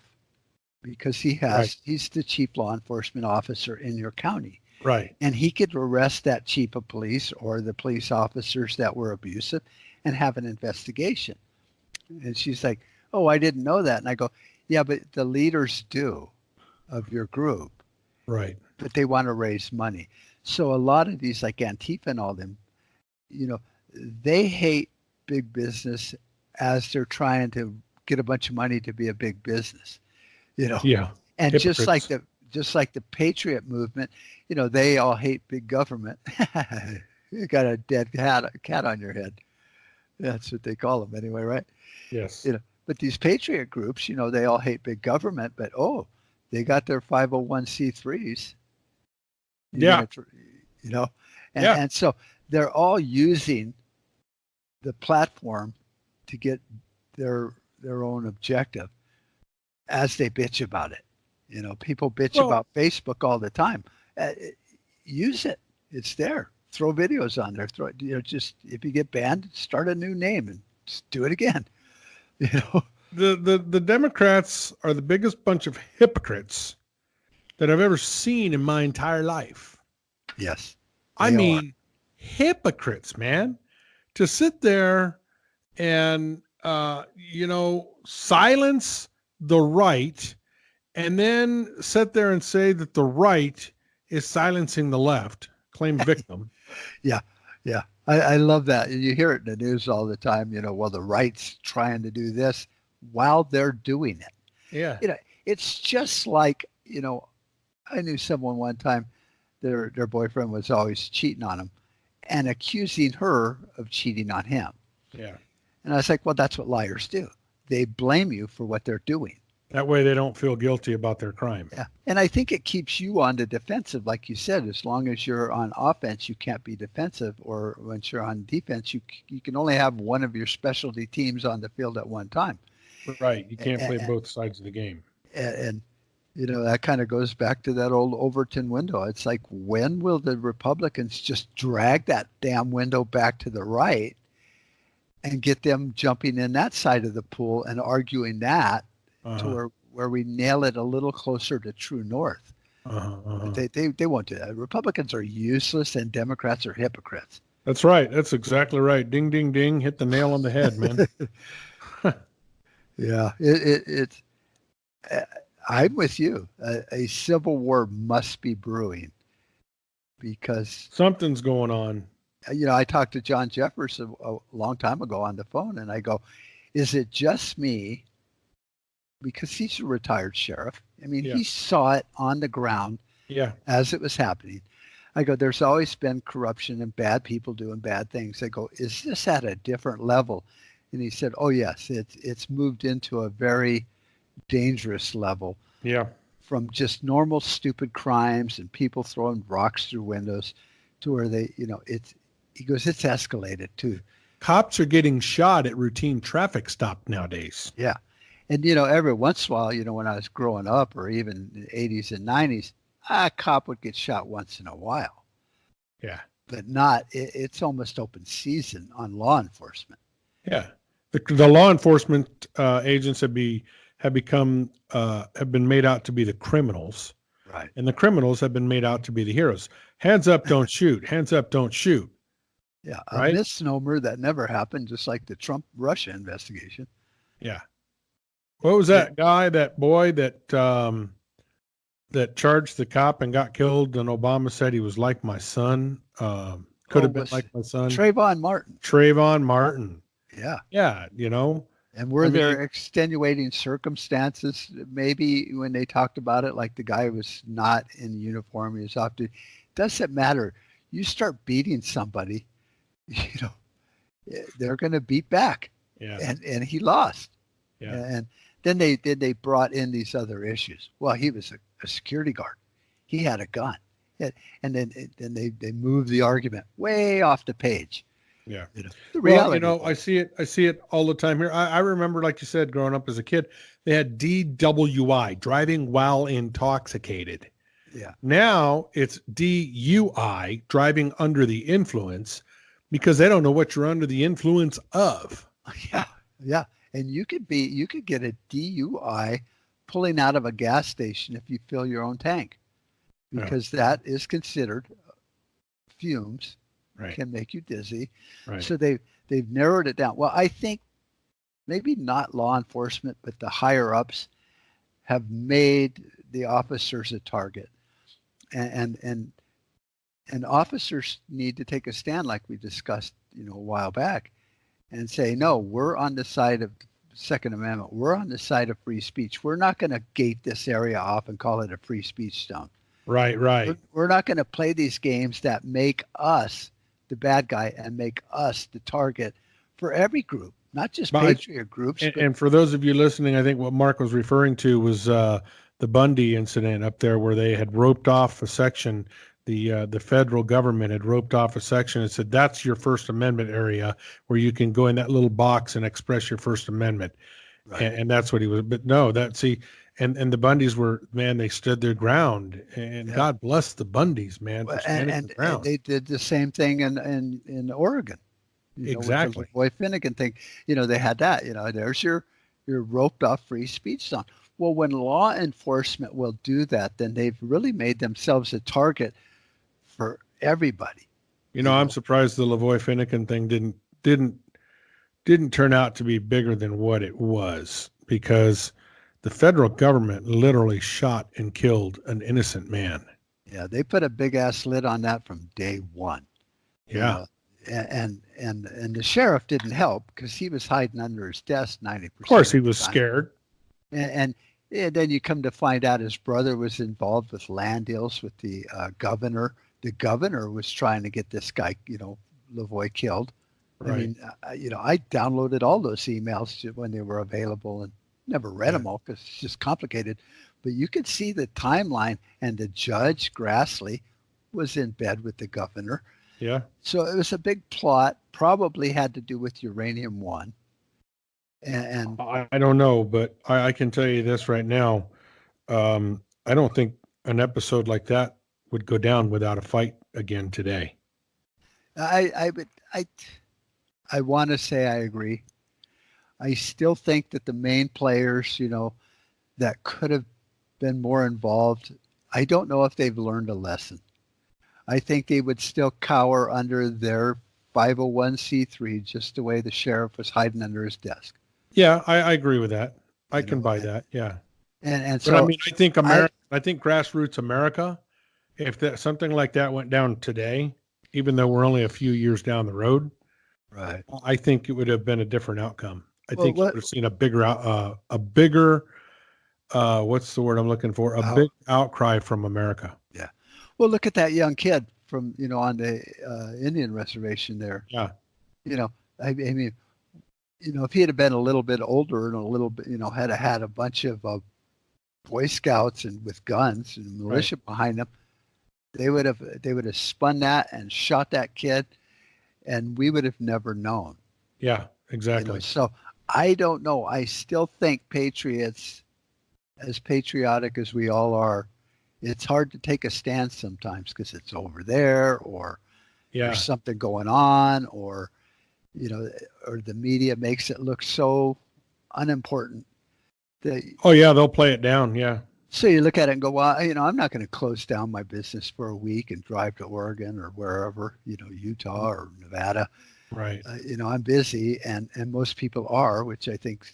[SPEAKER 3] because he's the chief law enforcement officer in your county.
[SPEAKER 2] Right.
[SPEAKER 3] And he could arrest that chief of police or the police officers that were abusive and have an investigation. And she's like, oh, I didn't know that. And I go, yeah, but the leaders do of your group.
[SPEAKER 2] Right.
[SPEAKER 3] But they want to raise money. So a lot of these, like Antifa and all them, they hate big business as they're trying to get a bunch of money to be a big business,
[SPEAKER 2] Yeah.
[SPEAKER 3] And
[SPEAKER 2] Hypocrites.
[SPEAKER 3] just like the Patriot movement, they all hate big government. You got a dead cat on your head. That's what they call them anyway, right?
[SPEAKER 2] Yes.
[SPEAKER 3] But these Patriot groups, they all hate big government, but they got their 501c3s.
[SPEAKER 2] Yeah.
[SPEAKER 3] And so they're all using the platform to get their own objective as they bitch about it. People bitch about Facebook all the time. Use it. It's there. Throw videos on there. Just if you get banned, start a new name and just do it again.
[SPEAKER 2] The Democrats are the biggest bunch of hypocrites that I've ever seen in my entire life.
[SPEAKER 3] Yes.
[SPEAKER 2] I mean, hypocrites, man. To sit there and, silence the right and then sit there and say that the right is silencing the left, claim victim.
[SPEAKER 3] Yeah. I love that. You hear it in the news all the time, well, the right's trying to do this while they're doing it.
[SPEAKER 2] Yeah.
[SPEAKER 3] It's just like, I knew someone one time, their boyfriend was always cheating on them and accusing her of cheating on him.
[SPEAKER 2] Yeah.
[SPEAKER 3] And I was like, well, that's what liars do. They blame you for what they're doing.
[SPEAKER 2] That way they don't feel guilty about their crime.
[SPEAKER 3] Yeah. And I think it keeps you on the defensive. Like you said, as long as you're on offense, you can't be defensive. Or once you're on defense, you can only have one of your specialty teams on the field at one time.
[SPEAKER 2] Right. You can't play both sides of the game.
[SPEAKER 3] And that kind of goes back to that old Overton window. It's like, when will the Republicans just drag that damn window back to the right and get them jumping in that side of the pool and arguing that to where we nail it a little closer to true north? They won't do that. Republicans are useless and Democrats are hypocrites.
[SPEAKER 2] That's right. That's exactly right. Ding, ding, ding. Hit the nail on the head, man.
[SPEAKER 3] Yeah. I'm with you. A civil war must be brewing because
[SPEAKER 2] something's going on.
[SPEAKER 3] I talked to John Jeffers a long time ago on the phone, and I go, is it just me? Because he's a retired sheriff. I mean, he saw it on the ground as it was happening. I go, there's always been corruption and bad people doing bad things. I go, is this at a different level? And he said, oh, yes, it's moved into a very dangerous level.
[SPEAKER 2] Yeah. From
[SPEAKER 3] just normal stupid crimes and people throwing rocks through windows to where they, he goes, it's escalated too.
[SPEAKER 2] Cops are getting shot at routine traffic stop nowadays.
[SPEAKER 3] Yeah. And, every once in a while, when I was growing up or even in the 80s and 90s, a cop would get shot once in a while.
[SPEAKER 2] Yeah.
[SPEAKER 3] But not, it's almost open season on law enforcement.
[SPEAKER 2] Yeah. The law enforcement agents have been made out to be the criminals.
[SPEAKER 3] Right.
[SPEAKER 2] And the criminals have been made out to be the heroes. Hands up, don't shoot. Hands up, don't shoot.
[SPEAKER 3] Yeah.
[SPEAKER 2] Right?
[SPEAKER 3] A misnomer that never happened, just like the Trump-Russia investigation.
[SPEAKER 2] Yeah. What was that guy, that boy that charged the cop and got killed, and Obama said he was like my son? Could have been like my son.
[SPEAKER 3] Trayvon
[SPEAKER 2] Martin.
[SPEAKER 3] Yeah.
[SPEAKER 2] Yeah,
[SPEAKER 3] And were there extenuating circumstances maybe when they talked about it, like the guy was not in uniform, he was off duty? Doesn't matter. You start beating somebody, they're going to beat back.
[SPEAKER 2] Yeah.
[SPEAKER 3] And he lost.
[SPEAKER 2] Yeah.
[SPEAKER 3] And then they brought in these other issues. Well, he was a security guard. He had a gun. And then they moved the argument way off the page.
[SPEAKER 2] Yeah.
[SPEAKER 3] The reality.
[SPEAKER 2] I see it all the time here. I remember, like you said, growing up as a kid, they had DWI, driving while intoxicated.
[SPEAKER 3] Yeah.
[SPEAKER 2] Now it's DUI, driving under the influence, because they don't know what you're under the influence of.
[SPEAKER 3] Yeah. Yeah. And you could get a DUI pulling out of a gas station if you fill your own tank, because that is considered fumes.
[SPEAKER 2] Right.
[SPEAKER 3] Can make you dizzy.
[SPEAKER 2] Right.
[SPEAKER 3] So they've narrowed it down. Well, I think maybe not law enforcement, but the higher ups have made the officers a target. And officers need to take a stand, like we discussed, a while back, and say, no, we're on the side of Second Amendment. We're on the side of free speech. We're not going to gate this area off and call it a free speech zone.
[SPEAKER 2] Right.
[SPEAKER 3] We're not going to play these games that make us the bad guy and make us the target for every group, not just patriot groups.
[SPEAKER 2] And for those of you listening, I think what Mark was referring to was the Bundy incident up there, where they had roped off a section. The federal government had roped off a section and said, that's your First Amendment area where you can go in that little box and express your First Amendment. Right. And that's what he was. But no, and the Bundys were, man, they stood their ground, and God bless the Bundys, man.
[SPEAKER 3] And they did the same thing in Oregon.
[SPEAKER 2] Exactly.
[SPEAKER 3] With the Boy Finnegan thing, they had that, there's your roped off free speech zone. Well, when law enforcement will do that, then they've really made themselves a target for everybody.
[SPEAKER 2] I'm surprised the Lavoy Finnegan thing didn't turn out to be bigger than what it was. because the federal government literally shot and killed an innocent man.
[SPEAKER 3] Yeah, they put a big ass lid on that from day one.
[SPEAKER 2] Yeah.
[SPEAKER 3] And the sheriff didn't help because he was hiding under his desk 90%.
[SPEAKER 2] Of course, he was scared.
[SPEAKER 3] And then you come to find out his brother was involved with land deals with the governor. The governor was trying to get this guy, Lavoie killed.
[SPEAKER 2] Right.
[SPEAKER 3] I mean, I downloaded all those emails when they were available and never read them all because it's just complicated. But you could see the timeline, and the judge, Grassley, was in bed with the governor.
[SPEAKER 2] Yeah.
[SPEAKER 3] So it was a big plot, probably had to do with Uranium One. And
[SPEAKER 2] I don't know, but I can tell you this right now. I don't think an episode like that would go down without a fight again today.
[SPEAKER 3] I want to say I agree. I still think that the main players, that could have been more involved, I don't know if they've learned a lesson. I think they would still cower under their 501c3 just the way the sheriff was hiding under his desk.
[SPEAKER 2] Yeah, I agree with that. I can buy that. Yeah.
[SPEAKER 3] And so
[SPEAKER 2] but I mean, I think I think grassroots America, if that something like that went down today, even though we're only a few years down the road,
[SPEAKER 3] right,
[SPEAKER 2] I think it would have been a different outcome. I think you would have seen a bigger, what's the word I'm looking for? Big outcry from America.
[SPEAKER 3] Yeah. Well, look at that young kid from, on the Indian reservation there.
[SPEAKER 2] Yeah.
[SPEAKER 3] I mean, if he had been a little bit older and a little bit, had a bunch of Boy Scouts and with guns and militia behind them, they would have spun that and shot that kid, and we would have never known.
[SPEAKER 2] Yeah, exactly.
[SPEAKER 3] So I don't know. I still think patriots, as patriotic as we all are, it's hard to take a stance sometimes because it's over there, or there's something going on, or or the media makes it look so unimportant.
[SPEAKER 2] They'll play it down. Yeah.
[SPEAKER 3] So you look at it and go, well, I'm not going to close down my business for a week and drive to Oregon or wherever, Utah or Nevada.
[SPEAKER 2] Right.
[SPEAKER 3] I'm busy, and most people are, which I think,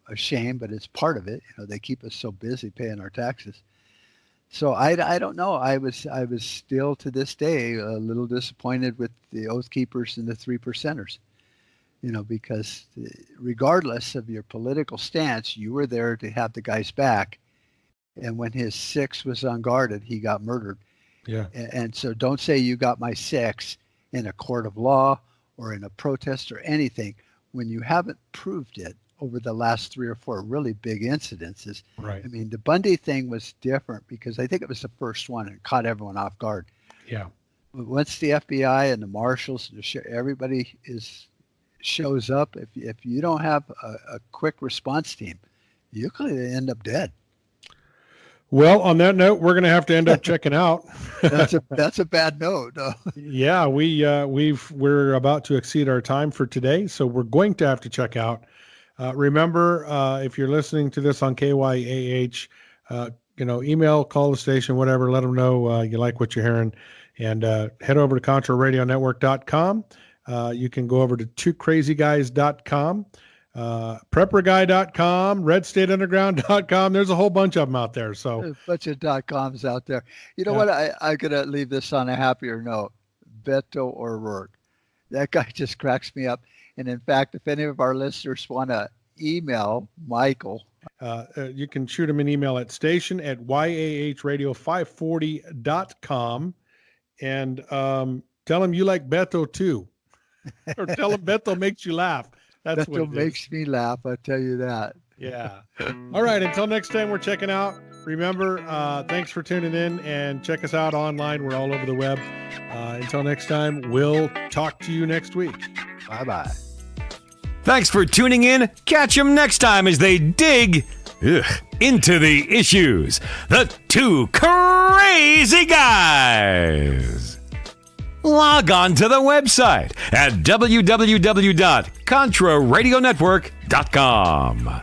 [SPEAKER 3] a shame, but it's part of it. They keep us so busy paying our taxes. So I don't know. I was still to this day a little disappointed with the Oath Keepers and the 3%ers, because regardless of your political stance, you were there to have the guy's back. And when his 6 was unguarded, he got murdered.
[SPEAKER 2] Yeah.
[SPEAKER 3] And so don't say you got my 6 in a court of law or in a protest or anything when you haven't proved it over the last 3 or 4 really big incidences.
[SPEAKER 2] Right.
[SPEAKER 3] I mean, the Bundy thing was different because I think it was the first one and caught everyone off guard.
[SPEAKER 2] Yeah.
[SPEAKER 3] But once the FBI and the marshals, everybody shows up, if you don't have a quick response team, you could end up dead.
[SPEAKER 2] Well, on that note, we're going to have to end up checking out.
[SPEAKER 3] That's a bad note.
[SPEAKER 2] Yeah, we're about to exceed our time for today, so we're going to have to check out. Remember, if you're listening to this on KYAH, email, call the station, whatever. Let them know you like what you're hearing, and head over to ContraRadioNetwork.com. You can go over to twocrazyguys.com. prepperguy.com, redstateunderground.com. There's a whole bunch of them out there. So
[SPEAKER 3] there's a bunch of .coms out there. What? I gotta leave this on a happier note. Beto O'Rourke. That guy just cracks me up. And in fact, if any of our listeners want to email Michael,
[SPEAKER 2] you can shoot him an email at station@yahradio540.com and tell him you like Beto too. Or tell him Beto makes you laugh. That's what
[SPEAKER 3] makes me laugh. I tell you that.
[SPEAKER 2] Yeah. All right. Until next time, we're checking out. Remember, thanks for tuning in and check us out online. We're all over the web. Until next time, we'll talk to you next week.
[SPEAKER 3] Bye-bye.
[SPEAKER 1] Thanks for tuning in. Catch them next time as they dig into the issues. The Two Crazy Guys. Log on to the website at www.ContraRadioNetwork.com.